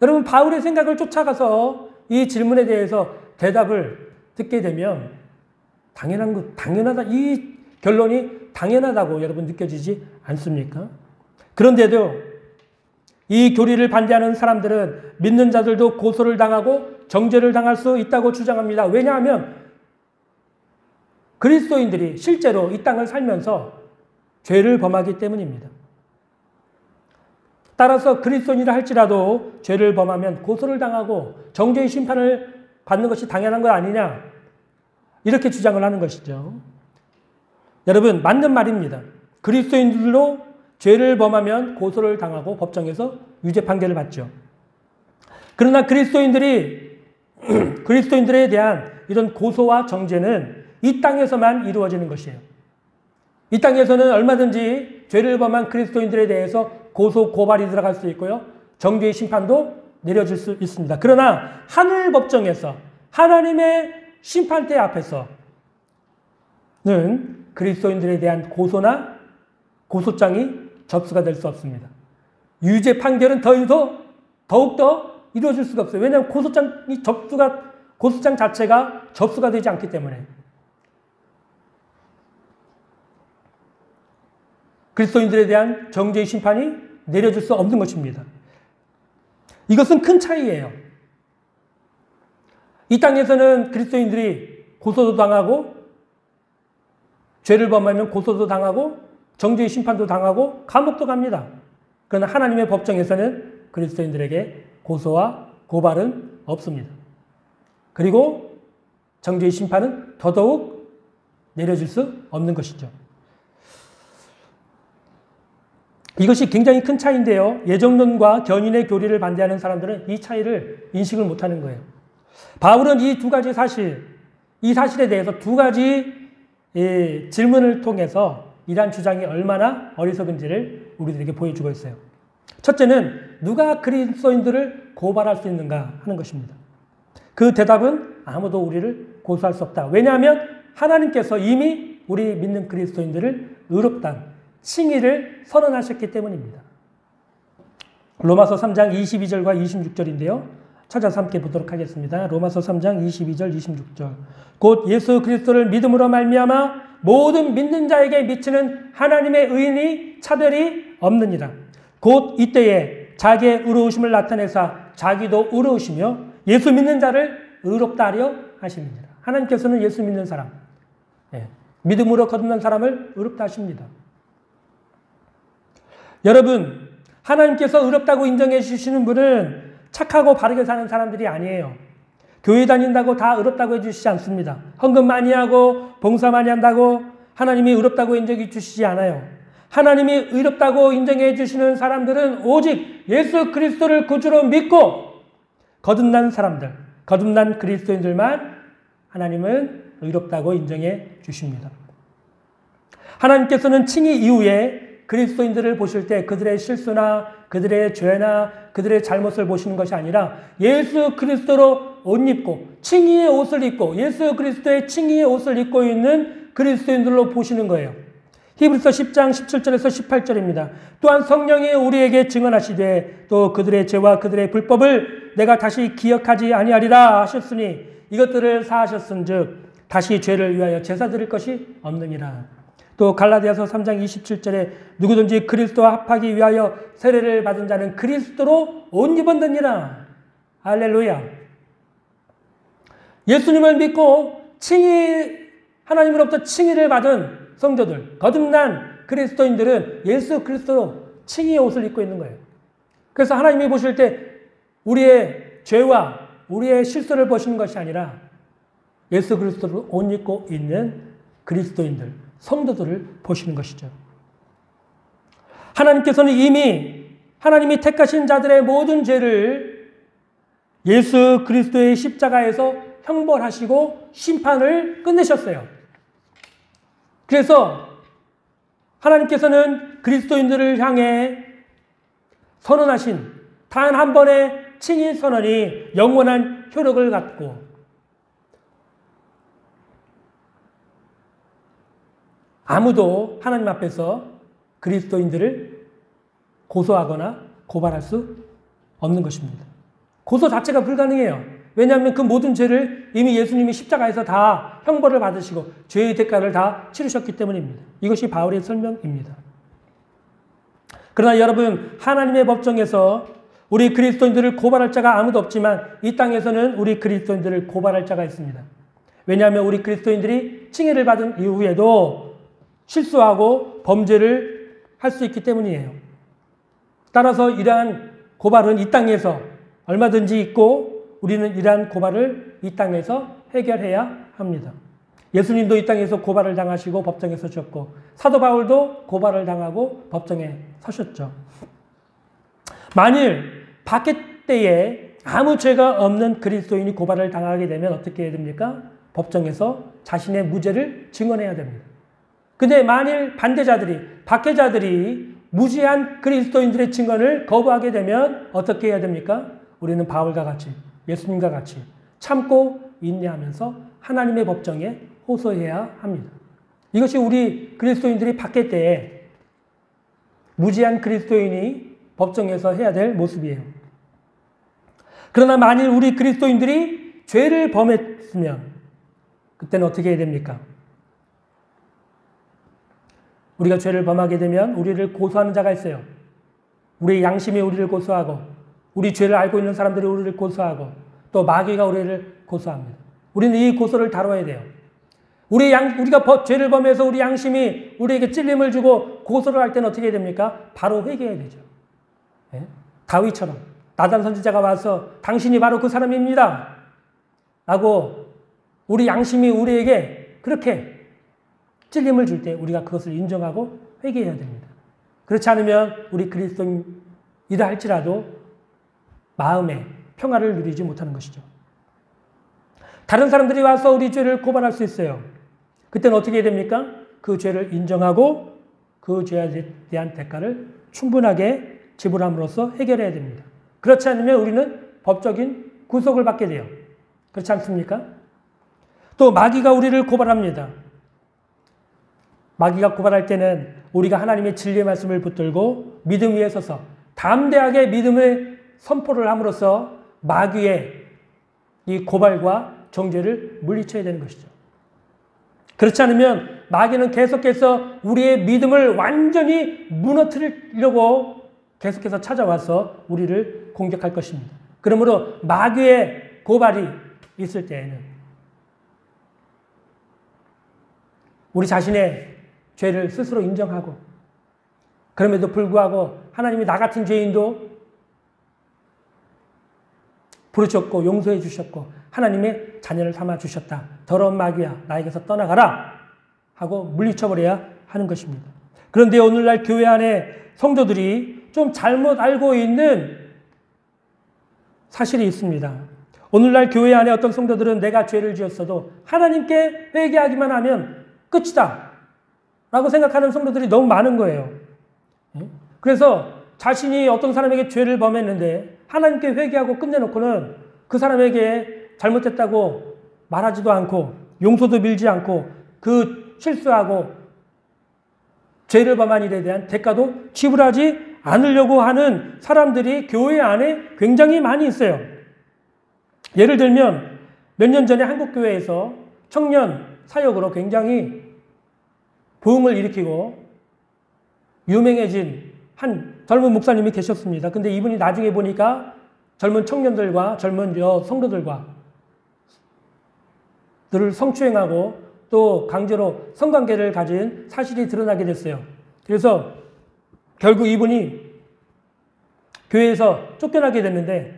여러분, 바울의 생각을 쫓아가서 이 질문에 대해서 대답을 듣게 되면 당연하다. 이 결론이 당연하다고 여러분 느껴지지 않습니까? 그런데도 이 교리를 반대하는 사람들은 믿는 자들도 고소를 당하고 정죄를 당할 수 있다고 주장합니다. 왜냐하면 그리스도인들이 실제로 이 땅을 살면서 죄를 범하기 때문입니다. 따라서 그리스도인이라 할지라도 죄를 범하면 고소를 당하고 정죄의 심판을 받는 것이 당연한 것 아니냐, 이렇게 주장을 하는 것이죠. 여러분, 맞는 말입니다. 그리스도인들로 죄를 범하면 고소를 당하고 법정에서 유죄 판결을 받죠. 그러나 그리스도인들에 대한 이런 고소와 정죄는 이 땅에서만 이루어지는 것이에요. 이 땅에서는 얼마든지 죄를 범한 그리스도인들에 대해서 고소, 고발이 들어갈 수 있고요. 정죄의 심판도 내려질 수 있습니다. 그러나 하늘 법정에서 하나님의 심판대 앞에서는 그리스도인들에 대한 고소나 고소장이 접수가 될 수 없습니다. 유죄 판결은 더욱더 이루어질 수가 없어요. 왜냐하면 고소장 자체가 접수가 되지 않기 때문에. 그리스도인들에 대한 정죄의 심판이 내려질 수 없는 것입니다. 이것은 큰 차이예요. 이 땅에서는 그리스도인들이 고소도 당하고, 죄를 범하면 고소도 당하고, 정죄의 심판도 당하고, 감옥도 갑니다. 그러나 하나님의 법정에서는 그리스도인들에게 고소와 고발은 없습니다. 그리고 정죄의 심판은 더더욱 내려질 수 없는 것이죠. 이것이 굉장히 큰 차이인데요. 예정론과 견인의 교리를 반대하는 사람들은 이 차이를 인식을 못하는 거예요. 바울은 이 두 가지 사실, 이 사실에 대해서 두 가지 질문을 통해서 이러한 주장이 얼마나 어리석은지를 우리들에게 보여주고 있어요. 첫째는 누가 그리스도인들을 고발할 수 있는가 하는 것입니다. 그 대답은 아무도 우리를 고소할 수 없다. 왜냐하면 하나님께서 이미 우리 믿는 그리스도인들을 의롭다, 칭의를 선언하셨기 때문입니다. 로마서 3장 22절과 26절인데요. 찾아서 함께 보도록 하겠습니다. 로마서 3장 22절, 26절. 곧 예수 그리스도를 믿음으로 말미암아 모든 믿는 자에게 미치는 하나님의 의인이 차별이 없느니라. 곧 이때에 자기의 의로우심을 나타내사 자기도 의로우시며 예수 믿는 자를 의롭다 하려 하시느니라. 하나님께서는 예수 믿는 사람, 믿음으로 거듭난 사람을 의롭다 하십니다. 여러분, 하나님께서 의롭다고 인정해 주시는 분은 착하고 바르게 사는 사람들이 아니에요. 교회 다닌다고 다 의롭다고 해주시지 않습니다. 헌금 많이 하고 봉사 많이 한다고 하나님이 의롭다고 인정해 주시지 않아요. 하나님이 의롭다고 인정해 주시는 사람들은 오직 예수 그리스도를 구주로 믿고 거듭난 사람들, 거듭난 그리스도인들만 하나님은 의롭다고 인정해 주십니다. 하나님께서는 칭의 이후에 그리스도인들을 보실 때 그들의 실수나 그들의 죄나 그들의 잘못을 보시는 것이 아니라 예수 그리스도로 옷 입고 칭의의 옷을 입고 예수 그리스도의 칭의의 옷을 입고 있는 그리스도인들로 보시는 거예요. 히브리서 10장 17절에서 18절입니다. 또한 성령이 우리에게 증언하시되 또 그들의 죄와 그들의 불법을 내가 다시 기억하지 아니하리라 하셨으니 이것들을 사하셨은즉 다시 죄를 위하여 제사 드릴 것이 없느니라. 또 갈라디아서 3장 27절에 누구든지 그리스도와 합하기 위하여 세례를 받은 자는 그리스도로 옷 입었느니라. 할렐루야. 예수님을 믿고 하나님으로부터 칭의를 받은 성도들, 거듭난 그리스도인들은 예수 그리스도로 칭의의 옷을 입고 있는 거예요. 그래서 하나님이 보실 때 우리의 죄와 우리의 실수를 보시는 것이 아니라 예수 그리스도로 옷 입고 있는 그리스도인들, 성도들을 보시는 것이죠. 하나님께서는 이미 하나님이 택하신 자들의 모든 죄를 예수 그리스도의 십자가에서 형벌하시고 심판을 끝내셨어요. 그래서 하나님께서는 그리스도인들을 향해 선언하신 단 한 번의 칭의 선언이 영원한 효력을 갖고 아무도 하나님 앞에서 그리스도인들을 고소하거나 고발할 수 없는 것입니다. 고소 자체가 불가능해요. 왜냐하면 그 모든 죄를 이미 예수님이 십자가에서 다 형벌을 받으시고 죄의 대가를 다 치르셨기 때문입니다. 이것이 바울의 설명입니다. 그러나 여러분, 하나님의 법정에서 우리 그리스도인들을 고발할 자가 아무도 없지만 이 땅에서는 우리 그리스도인들을 고발할 자가 있습니다. 왜냐하면 우리 그리스도인들이 칭의를 받은 이후에도 실수하고 범죄를 할 수 있기 때문이에요. 따라서 이러한 고발은 이 땅에서 얼마든지 있고 우리는 이러한 고발을 이 땅에서 해결해야 합니다. 예수님도 이 땅에서 고발을 당하시고 법정에 서셨고 사도 바울도 고발을 당하고 법정에 서셨죠. 만일 밖에 때에 아무 죄가 없는 그리스도인이 고발을 당하게 되면 어떻게 해야 됩니까? 법정에서 자신의 무죄를 증언해야 됩니다. 근데 만일 반대자들이, 박해자들이 무죄한 그리스도인들의 증언을 거부하게 되면 어떻게 해야 됩니까? 우리는 바울과 같이, 예수님과 같이 참고 인내하면서 하나님의 법정에 호소해야 합니다. 이것이 우리 그리스도인들이 박해 때에 무죄한 그리스도인이 법정에서 해야 될 모습이에요. 그러나 만일 우리 그리스도인들이 죄를 범했으면 그때는 어떻게 해야 됩니까? 우리가 죄를 범하게 되면 우리를 고소하는 자가 있어요. 우리의 양심이 우리를 고소하고 우리 죄를 알고 있는 사람들이 우리를 고소하고 또 마귀가 우리를 고소합니다. 우리는 이 고소를 다뤄야 돼요. 우리가 죄를 범해서 우리 양심이 우리에게 찔림을 주고 고소를 할 때는 어떻게 해야 됩니까? 바로 회개해야 되죠. 네? 다윗처럼 나단 선지자가 와서 당신이 바로 그 사람입니다 라고 우리 양심이 우리에게 그렇게 찔림을 줄 때 우리가 그것을 인정하고 회개해야 됩니다. 그렇지 않으면 우리 그리스도인이라 할지라도 마음에 평화를 누리지 못하는 것이죠. 다른 사람들이 와서 우리 죄를 고발할 수 있어요. 그때는 어떻게 해야 됩니까? 그 죄를 인정하고 그 죄에 대한 대가를 충분하게 지불함으로써 해결해야 됩니다. 그렇지 않으면 우리는 법적인 구속을 받게 돼요. 그렇지 않습니까? 또 마귀가 우리를 고발합니다. 마귀가 고발할 때는 우리가 하나님의 진리의 말씀을 붙들고 믿음 위에 서서 담대하게 믿음의 선포를 함으로써 마귀의 이 고발과 정죄를 물리쳐야 되는 것이죠. 그렇지 않으면 마귀는 계속해서 우리의 믿음을 완전히 무너뜨리려고 계속해서 찾아와서 우리를 공격할 것입니다. 그러므로 마귀의 고발이 있을 때에는 우리 자신의 죄를 스스로 인정하고 그럼에도 불구하고 하나님이 나 같은 죄인도 부르셨고 용서해 주셨고 하나님의 자녀를 삼아 주셨다. 더러운 마귀야 나에게서 떠나가라 하고 물리쳐버려야 하는 것입니다. 그런데 오늘날 교회 안에 성도들이 좀 잘못 알고 있는 사실이 있습니다. 오늘날 교회 안에 어떤 성도들은 내가 죄를 지었어도 하나님께 회개하기만 하면 끝이다 라고 생각하는 성도들이 너무 많은 거예요. 그래서 자신이 어떤 사람에게 죄를 범했는데 하나님께 회개하고 끝내놓고는 그 사람에게 잘못했다고 말하지도 않고 용서도 빌지 않고 그 실수하고 죄를 범한 일에 대한 대가도 지불하지 않으려고 하는 사람들이 교회 안에 굉장히 많이 있어요. 예를 들면 몇 년 전에 한국교회에서 청년 사역으로 굉장히 부흥을 일으키고 유명해진 한 젊은 목사님이 계셨습니다. 근데 이분이 나중에 보니까 젊은 청년들과 젊은 성도들과 늘 성추행하고 또 강제로 성관계를 가진 사실이 드러나게 됐어요. 그래서 결국 이분이 교회에서 쫓겨나게 됐는데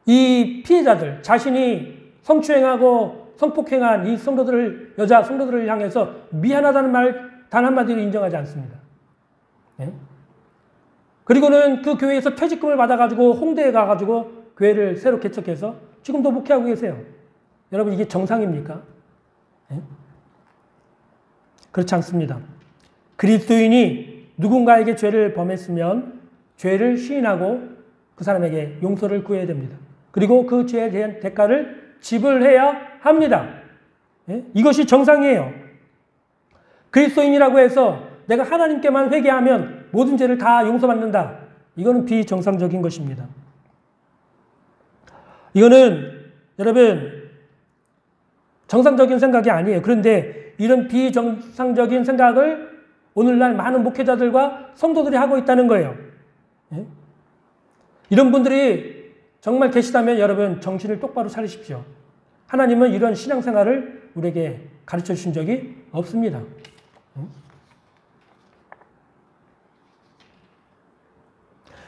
이 피해자들, 자신이 성추행하고 성폭행한 이 성도들을, 여자 성도들을 향해서 미안하다는 말 단 한마디로 인정하지 않습니다. 네? 그리고는 그 교회에서 퇴직금을 받아가지고 홍대에 가가지고 교회를 새로 개척해서 지금도 목회하고 계세요. 여러분 이게 정상입니까? 네? 그렇지 않습니다. 그리스도인이 누군가에게 죄를 범했으면 죄를 시인하고 그 사람에게 용서를 구해야 됩니다. 그리고 그 죄에 대한 대가를 지불해야 합니다. 네? 이것이 정상이에요. 그리스도인이라고 해서 내가 하나님께만 회개하면 모든 죄를 다 용서받는다. 이거는 비정상적인 것입니다. 이거는 여러분 정상적인 생각이 아니에요. 그런데 이런 비정상적인 생각을 오늘날 많은 목회자들과 성도들이 하고 있다는 거예요. 네? 이런 분들이 정말 계시다면 여러분 정신을 똑바로 차리십시오. 하나님은 이런 신앙생활을 우리에게 가르쳐 주신 적이 없습니다.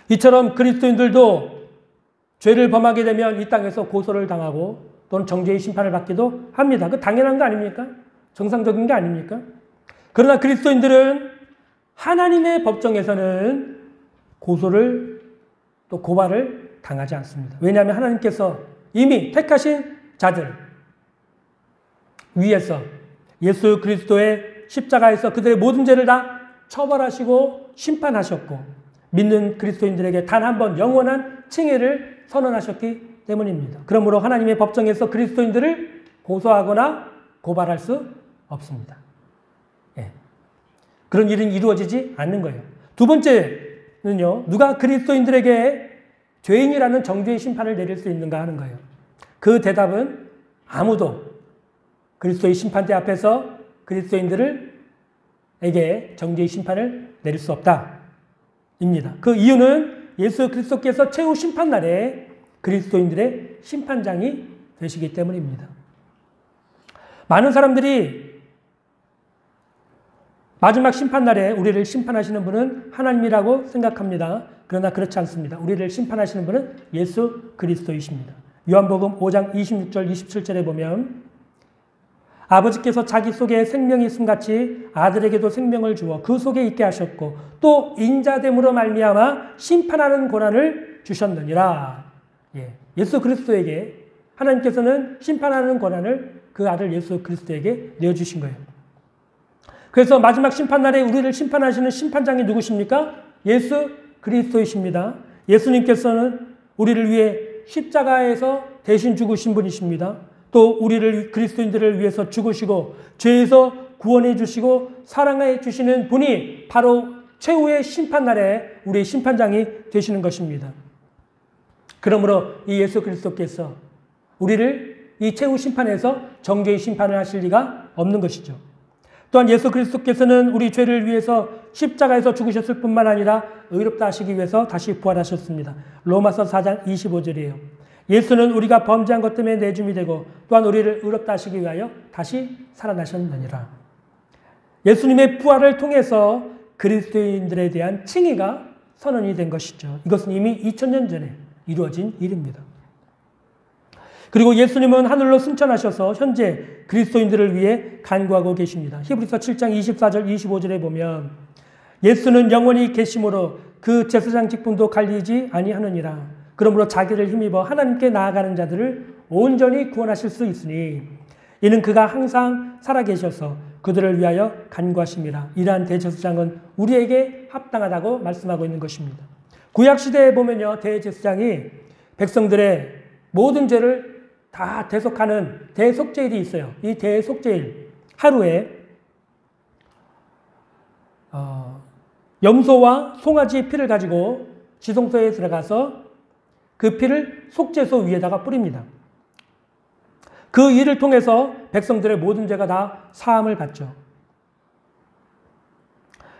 이처럼 그리스도인들도 죄를 범하게 되면 이 땅에서 고소를 당하고 또는 정죄의 심판을 받기도 합니다. 그 당연한 거 아닙니까? 정상적인 게 아닙니까? 그러나 그리스도인들은 하나님의 법정에서는 고소를 또 고발을 당하지 않습니다. 왜냐하면 하나님께서 이미 택하신 자들 위에서 예수 그리스도의 십자가에서 그들의 모든 죄를 다 처벌하시고 심판하셨고 믿는 그리스도인들에게 단 한 번 영원한 칭의를 선언하셨기 때문입니다. 그러므로 하나님의 법정에서 그리스도인들을 고소하거나 고발할 수 없습니다. 예. 그런 일은 이루어지지 않는 거예요. 두 번째는요, 누가 그리스도인들에게 죄인이라는 정죄의 심판을 내릴 수 있는가 하는 거예요. 그 대답은 아무도 그리스도의 심판대 앞에서 그리스도인들에게 정죄의 심판을 내릴 수 없다. 입니다. 그 이유는 예수 그리스도께서 최후 심판날에 그리스도인들의 심판장이 되시기 때문입니다. 많은 사람들이 마지막 심판날에 우리를 심판하시는 분은 하나님이라고 생각합니다. 그러나 그렇지 않습니다. 우리를 심판하시는 분은 예수 그리스도이십니다. 요한복음 5장 26절 27절에 보면 아버지께서 자기 속에 생명이 있음같이 아들에게도 생명을 주어 그 속에 있게 하셨고 또 인자됨으로 말미암아 심판하는 권한을 주셨느니라. 예수 그리스도에게 하나님께서는 심판하는 권한을 그 아들 예수 그리스도에게 내어주신 거예요. 그래서 마지막 심판날에 우리를 심판하시는 심판장이 누구십니까? 예수 그리스도이십니다. 예수님께서는 우리를 위해 십자가에서 대신 죽으신 분이십니다. 또 우리를 그리스도인들을 위해서 죽으시고 죄에서 구원해 주시고 사랑해 주시는 분이 바로 최후의 심판날에 우리의 심판장이 되시는 것입니다. 그러므로 이 예수 그리스도께서 우리를 이 최후 심판에서 정죄의 심판을 하실 리가 없는 것이죠. 또한 예수 그리스도께서는 우리 죄를 위해서 십자가에서 죽으셨을 뿐만 아니라 의롭다 하시기 위해서 다시 부활하셨습니다. 로마서 4장 25절이에요. 예수는 우리가 범죄한 것 때문에 내줌이 되고 또한 우리를 의롭다 하시기 위하여 다시 살아나셨느니라. 예수님의 부활을 통해서 그리스도인들에 대한 칭의가 선언이 된 것이죠. 이것은 이미 2000년 전에 이루어진 일입니다. 그리고 예수님은 하늘로 승천하셔서 현재 그리스도인들을 위해 간구하고 계십니다. 히브리서 7장 24절 25절에 보면 예수는 영원히 계심으로 그 제사장 직분도 갈리지 아니하느니라. 그러므로 자기를 힘입어 하나님께 나아가는 자들을 온전히 구원하실 수 있으니 이는 그가 항상 살아계셔서 그들을 위하여 간구하심이라. 이러한 대제사장은 우리에게 합당하다고 말씀하고 있는 것입니다. 구약시대에 보면요, 대제사장이 백성들의 모든 죄를 다 대속하는 대속죄일이 있어요. 이 대속죄일 하루에 염소와 송아지의 피를 가지고 지성소에 들어가서 그 피를 속죄소 위에다가 뿌립니다. 그 일을 통해서 백성들의 모든 죄가 다 사함을 받죠.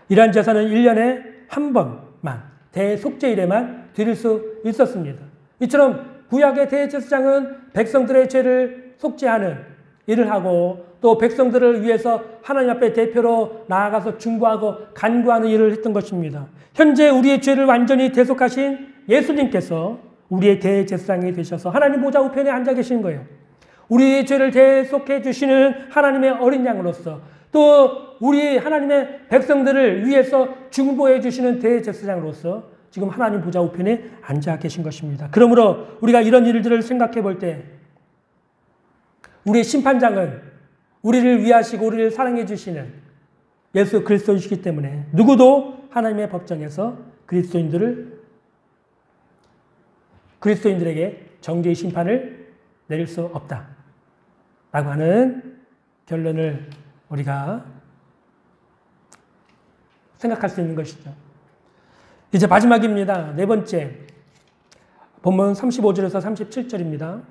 이러한 제사는 1년에 한 번만 대속죄일에만 드릴 수 있었습니다. 이처럼 구약의 대제사장은 백성들의 죄를 속죄하는 일을 하고 또 백성들을 위해서 하나님 앞에 대표로 나아가서 중보하고 간구하는 일을 했던 것입니다. 현재 우리의 죄를 완전히 대속하신 예수님께서 우리의 대제사장이 되셔서 하나님 보좌 우편에 앉아 계신 거예요. 우리의 죄를 대속해 주시는 하나님의 어린 양으로서 또 우리 하나님의 백성들을 위해서 중보해 주시는 대제사장으로서 지금 하나님 보좌 우편에 앉아 계신 것입니다. 그러므로 우리가 이런 일들을 생각해 볼 때 우리의 심판장은 우리를 위하시고 우리를 사랑해 주시는 예수 그리스도이시기 때문에 누구도 하나님의 법정에서 그리스도인들에게 정죄의 심판을 내릴 수 없다. 라고 하는 결론을 우리가 생각할 수 있는 것이죠. 이제 마지막입니다. 네 번째. 본문 35절에서 37절입니다.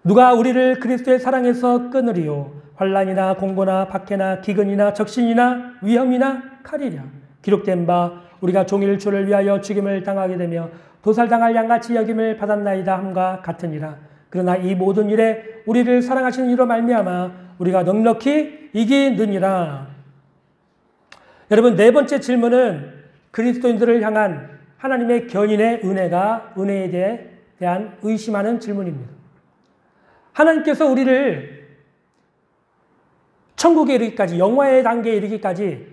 누가 우리를 그리스도의 사랑에서 끊으리요? 환난이나 공고나 박해나 기근이나 적신이나 위험이나 칼이랴. 기록된 바 우리가 종일 주를 위하여 죽임을 당하게 되며 도살당할 양같이 여김을 받았나이다 함과 같으니라. 그러나 이 모든 일에 우리를 사랑하시는 이로 말미암아 우리가 넉넉히 이기느니라. 여러분, 네 번째 질문은 그리스도인들을 향한 하나님의 견인의 은혜에 대한 의심하는 질문입니다. 하나님께서 우리를 천국에 이르기까지, 영화의 단계에 이르기까지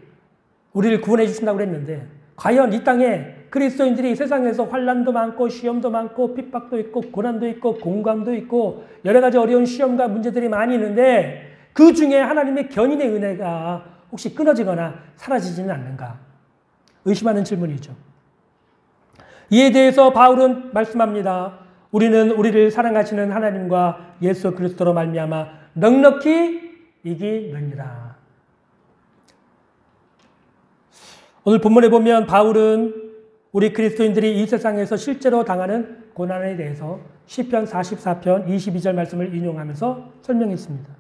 우리를 구원해 주신다고 그랬는데, 과연 이 땅에 그리스도인들이 세상에서 환난도 많고 시험도 많고 핍박도 있고 고난도 있고 공감도 있고 여러 가지 어려운 시험과 문제들이 많이 있는데, 그 중에 하나님의 견인의 은혜가 혹시 끊어지거나 사라지지는 않는가? 의심하는 질문이죠. 이에 대해서 바울은 말씀합니다. 우리는 우리를 사랑하시는 하나님과 예수 그리스도로 말미암아 넉넉히 이기느니라. 오늘 본문에 보면 바울은 우리 그리스도인들이 이 세상에서 실제로 당하는 고난에 대해서 시편 44편 22절 말씀을 인용하면서 설명했습니다.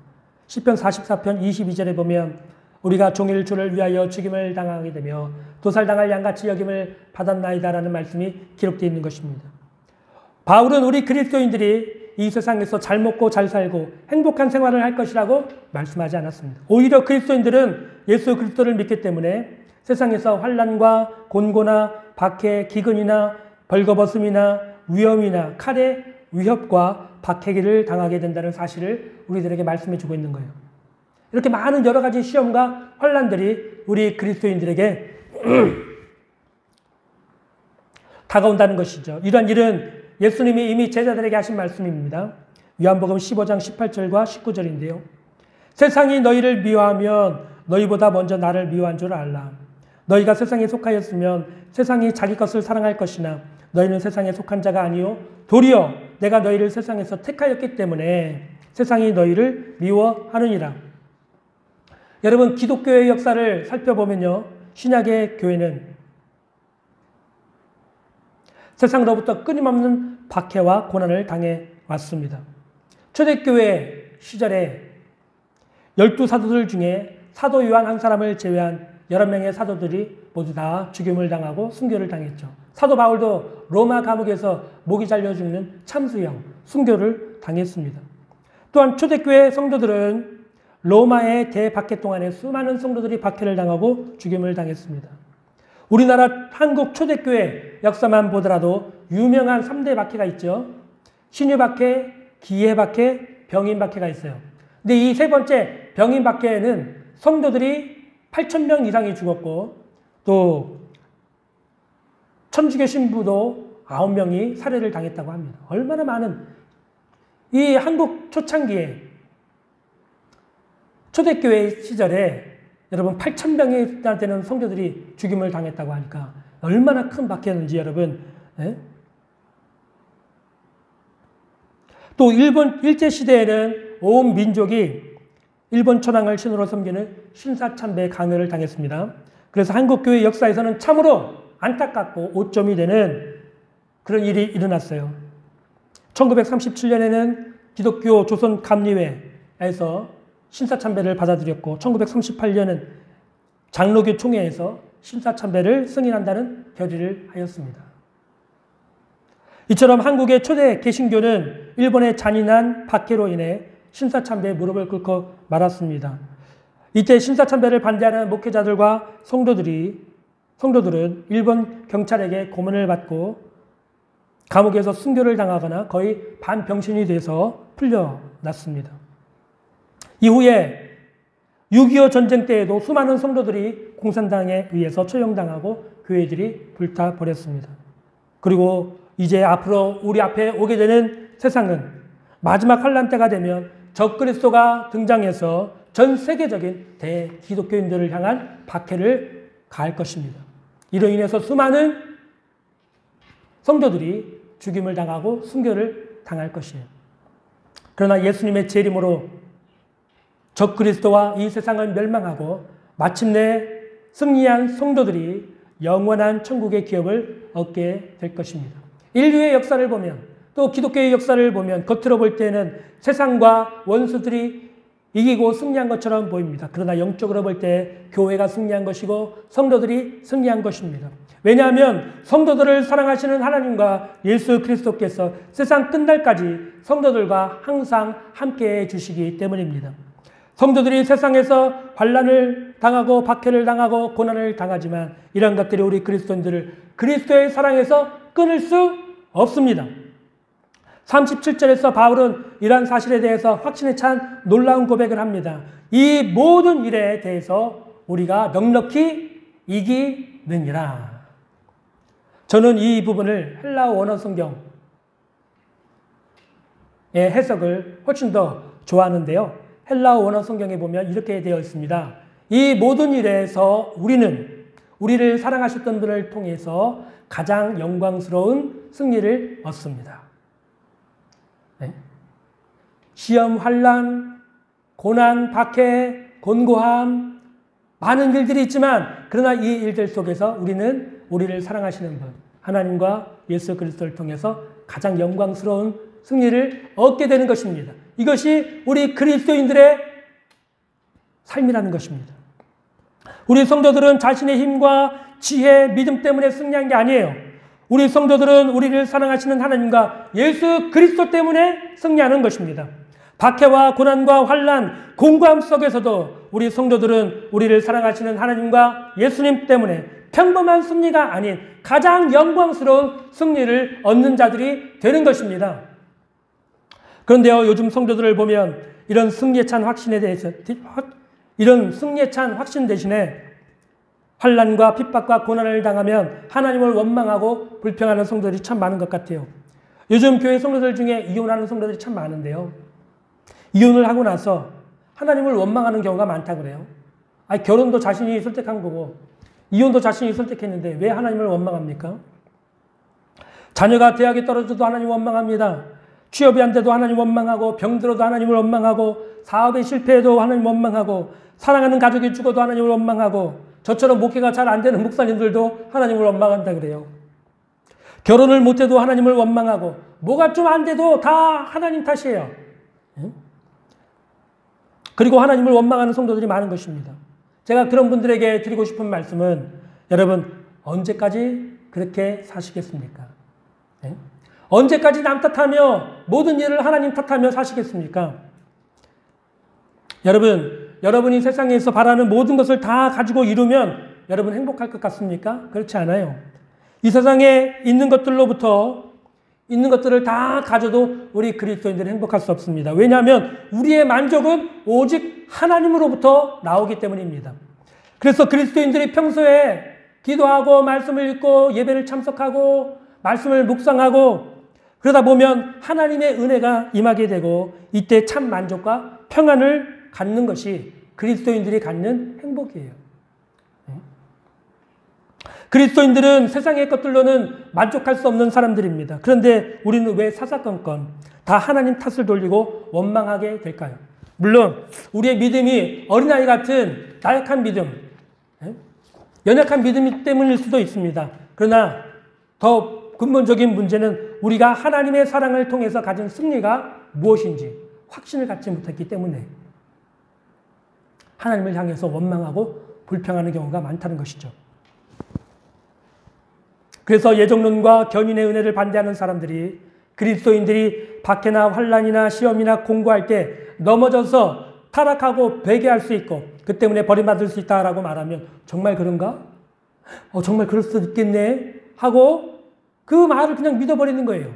시편 44편 22절에 보면 우리가 종일 주를 위하여 죽임을 당하게 되며 도살당할 양같이 여김을 받았나이다라는 말씀이 기록되어 있는 것입니다. 바울은 우리 그리스도인들이 이 세상에서 잘 먹고 잘 살고 행복한 생활을 할 것이라고 말씀하지 않았습니다. 오히려 그리스도인들은 예수 그리스도를 믿기 때문에 세상에서 환난과 곤고나 박해, 기근이나 벌거벗음이나 위험이나 칼의 위협과 박해기를 당하게 된다는 사실을 우리들에게 말씀해 주고 있는 거예요. 이렇게 많은 여러 가지 시험과 환난들이 우리 그리스도인들에게 다가온다는 것이죠. 이런 일은 예수님이 이미 제자들에게 하신 말씀입니다. 요한복음 15장 18절과 19절인데요. 세상이 너희를 미워하면 너희보다 먼저 나를 미워한 줄 알라. 너희가 세상에 속하였으면 세상이 자기 것을 사랑할 것이나 너희는 세상에 속한 자가 아니요 도리어 내가 너희를 세상에서 택하였기 때문에 세상이 너희를 미워하느니라. 여러분, 기독교의 역사를 살펴보면요, 신약의 교회는 세상으로부터 끊임없는 박해와 고난을 당해 왔습니다. 초대교회 시절에 12사도들 중에 사도 요한 한 사람을 제외한 여러 명의 사도들이 모두 다 죽임을 당하고 순교를 당했죠. 사도 바울도 로마 감옥에서 목이 잘려 죽는 참수형, 순교를 당했습니다. 또한 초대교회 성도들은 로마의 대박해 동안에 수많은 성도들이 박해를 당하고 죽임을 당했습니다. 우리나라 한국 초대교회 역사만 보더라도 유명한 3대 박해가 있죠. 신유박해, 기해박해, 병인박해가 있어요. 근데 이 세 번째 병인박해에는 성도들이 8,000명 이상이 죽었고 또 천주교 신부도 9명이 살해를 당했다고 합니다. 얼마나 많은, 이 한국 초창기에 초대교회 시절에 여러분 8,000명이나 되는 성도들이 죽임을 당했다고 하니까 얼마나 큰 박해였는지 여러분. 또 일본 일제시대에는 온 민족이 일본 천황을 신으로 섬기는 신사참배 강요를 당했습니다. 그래서 한국교회 역사에서는 참으로 안타깝고 오점이 되는 그런 일이 일어났어요. 1937년에는 기독교 조선 감리회에서 신사참배를 받아들였고 1938년은 장로교 총회에서 신사참배를 승인한다는 결의를 하였습니다. 이처럼 한국의 초대 개신교는 일본의 잔인한 박해로 인해 신사참배에 무릎을 꿇고 말았습니다. 이때 신사참배를 반대하는 목회자들과 성도들은 일본 경찰에게 고문을 받고 감옥에서 순교를 당하거나 거의 반병신이 돼서 풀려났습니다. 이후에 6.25 전쟁 때에도 수많은 성도들이 공산당에 의해서 처형당하고 교회들이 불타버렸습니다. 그리고 이제 앞으로 우리 앞에 오게 되는 세상은 마지막 환란 때가 되면 적그리스도가 등장해서 전 세계적인 대기독교인들을 향한 박해를 가할 것입니다. 이로 인해서 수많은 성도들이 죽임을 당하고 순교를 당할 것이에요. 그러나 예수님의 재림으로 적그리스도와 이 세상을 멸망하고 마침내 승리한 성도들이 영원한 천국의 기업을 얻게 될 것입니다. 인류의 역사를 보면 또 기독교의 역사를 보면 겉으로 볼 때는 세상과 원수들이 이기고 승리한 것처럼 보입니다. 그러나 영적으로 볼 때 교회가 승리한 것이고 성도들이 승리한 것입니다. 왜냐하면 성도들을 사랑하시는 하나님과 예수 그리스도께서 세상 끝날까지 성도들과 항상 함께해 주시기 때문입니다. 성도들이 세상에서 환난을 당하고 박해를 당하고 고난을 당하지만 이런 것들이 우리 그리스도인들을 그리스도의 사랑에서 끊을 수 없습니다. 37절에서 바울은 이러한 사실에 대해서 확신에 찬 놀라운 고백을 합니다. 이 모든 일에 대해서 우리가 넉넉히 이기느니라. 저는 이 부분을 헬라어 원어 성경의 해석을 훨씬 더 좋아하는데요. 헬라어 원어 성경에 보면 이렇게 되어 있습니다. 이 모든 일에서 우리를 사랑하셨던 분을 통해서 가장 영광스러운 승리를 얻습니다. 네. 시험, 환난, 고난, 박해, 곤고함, 많은 일들이 있지만 그러나 이 일들 속에서 우리는 우리를 사랑하시는 분, 하나님과 예수 그리스도를 통해서 가장 영광스러운 승리를 얻게 되는 것입니다. 이것이 우리 그리스도인들의 삶이라는 것입니다. 우리 성도들은 자신의 힘과 지혜, 믿음 때문에 승리한 게 아니에요. 우리 성도들은 우리를 사랑하시는 하나님과 예수 그리스도 때문에 승리하는 것입니다. 박해와 고난과 환난, 공고함 속에서도 우리 성도들은 우리를 사랑하시는 하나님과 예수님 때문에 평범한 승리가 아닌 가장 영광스러운 승리를 얻는 자들이 되는 것입니다. 그런데요, 요즘 성도들을 보면 이런 승리에 찬 확신에 대해서, 이런 승리에 찬 확신 대신에 환난과 핍박과 고난을 당하면 하나님을 원망하고 불평하는 성도들이 참 많은 것 같아요. 요즘 교회 성도들 중에 이혼하는 성도들이 참 많은데요. 이혼을 하고 나서 하나님을 원망하는 경우가 많다고 그래요. 아니, 결혼도 자신이 선택한 거고 이혼도 자신이 선택했는데 왜 하나님을 원망합니까? 자녀가 대학에 떨어져도 하나님 원망합니다. 취업이 안 돼도 하나님 원망하고 병들어도 하나님을 원망하고 사업에 실패해도 하나님 원망하고 사랑하는 가족이 죽어도 하나님을 원망하고 저처럼 목회가 잘 안 되는 목사님들도 하나님을 원망한다 그래요. 결혼을 못해도 하나님을 원망하고 뭐가 좀 안 돼도 다 하나님 탓이에요. 그리고 하나님을 원망하는 성도들이 많은 것입니다. 제가 그런 분들에게 드리고 싶은 말씀은 여러분 언제까지 그렇게 사시겠습니까? 언제까지 남 탓하며 모든 일을 하나님 탓하며 사시겠습니까? 여러분이 세상에서 바라는 모든 것을 다 가지고 이루면 여러분 행복할 것 같습니까? 그렇지 않아요. 이 세상에 있는 것들을 다 가져도 우리 그리스도인들은 행복할 수 없습니다. 왜냐하면 우리의 만족은 오직 하나님으로부터 나오기 때문입니다. 그래서 그리스도인들이 평소에 기도하고 말씀을 읽고 예배를 참석하고 말씀을 묵상하고 그러다 보면 하나님의 은혜가 임하게 되고 이때 참 만족과 평안을 갖는 것이 그리스도인들이 갖는 행복이에요. 그리스도인들은 세상의 것들로는 만족할 수 없는 사람들입니다. 그런데 우리는 왜 사사건건 다 하나님 탓을 돌리고 원망하게 될까요? 물론 우리의 믿음이 어린아이 같은 나약한 믿음, 연약한 믿음 때문일 수도 있습니다. 그러나 더 근본적인 문제는 우리가 하나님의 사랑을 통해서 가진 승리가 무엇인지 확신을 갖지 못했기 때문에 하나님을 향해서 원망하고 불평하는 경우가 많다는 것이죠. 그래서 예정론과 견인의 은혜를 반대하는 사람들이 그리스도인들이 박해나 환난이나 시험이나 공고할 때 넘어져서 타락하고 배개할 수 있고 그 때문에 버림받을 수 있다라고 말하면 정말 그런가? 정말 그럴 수도 있겠네 하고 그 말을 그냥 믿어버리는 거예요.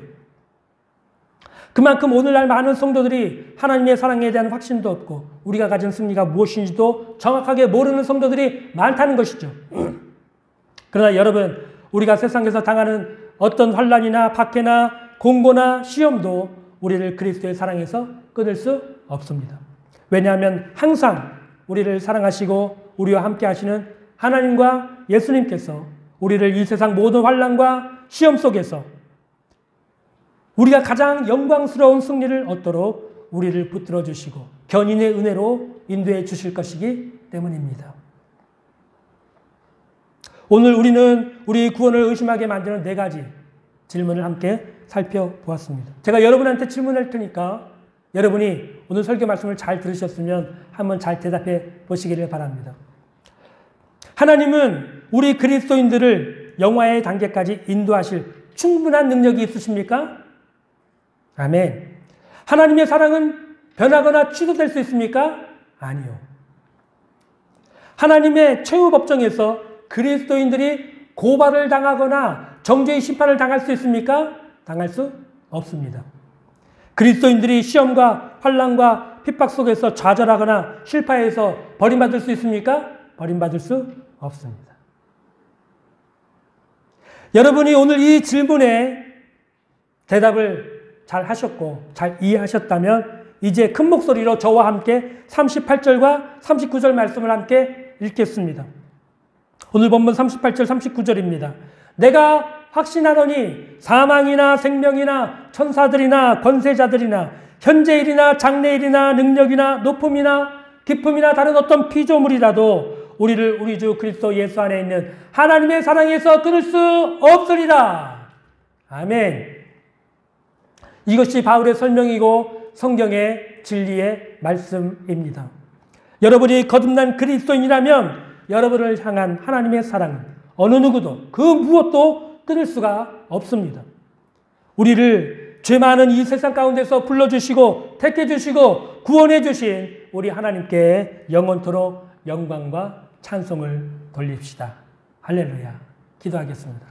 그만큼 오늘날 많은 성도들이 하나님의 사랑에 대한 확신도 없고 우리가 가진 승리가 무엇인지도 정확하게 모르는 성도들이 많다는 것이죠. 그러나 여러분, 우리가 세상에서 당하는 어떤 환난이나 박해나 공고나 시험도 우리를 그리스도의 사랑에서 끊을 수 없습니다. 왜냐하면 항상 우리를 사랑하시고 우리와 함께 하시는 하나님과 예수님께서 우리를 이 세상 모든 환난과 시험 속에서 우리가 가장 영광스러운 승리를 얻도록 우리를 붙들어 주시고 견인의 은혜로 인도해 주실 것이기 때문입니다. 오늘 우리는 우리 구원을 의심하게 만드는 4가지 질문을 함께 살펴보았습니다. 제가 여러분한테 질문할 테니까 여러분이 오늘 설교 말씀을 잘 들으셨으면 한번 잘 대답해 보시기를 바랍니다. 하나님은 우리 그리스도인들을 영화의 단계까지 인도하실 충분한 능력이 있으십니까? 아멘. 하나님의 사랑은 변하거나 취소될 수 있습니까? 아니요. 하나님의 최후 법정에서 그리스도인들이 고발을 당하거나 정죄의 심판을 당할 수 있습니까? 당할 수 없습니다. 그리스도인들이 시험과 환난과 핍박 속에서 좌절하거나 실패해서 버림받을 수 있습니까? 버림받을 수 없습니다. 여러분이 오늘 이 질문에 대답을 잘 하셨고 잘 이해하셨다면 이제 큰 목소리로 저와 함께 38절과 39절 말씀을 함께 읽겠습니다. 오늘 본문 38절 39절입니다. 내가 확신하노니 사망이나 생명이나 천사들이나 권세자들이나 현재일이나 장래일이나 능력이나 높음이나 깊음이나 다른 어떤 피조물이라도 우리를 우리 주 그리스도 예수 안에 있는 하나님의 사랑에서 끊을 수 없으리라. 아멘. 이것이 바울의 설명이고 성경의 진리의 말씀입니다. 여러분이 거듭난 그리스도인이라면 여러분을 향한 하나님의 사랑은 어느 누구도 그 무엇도 끊을 수가 없습니다. 우리를 죄 많은 이 세상 가운데서 불러주시고 택해주시고 구원해주신 우리 하나님께 영원토록 영광과 찬송을 돌립시다. 할렐루야. 기도하겠습니다.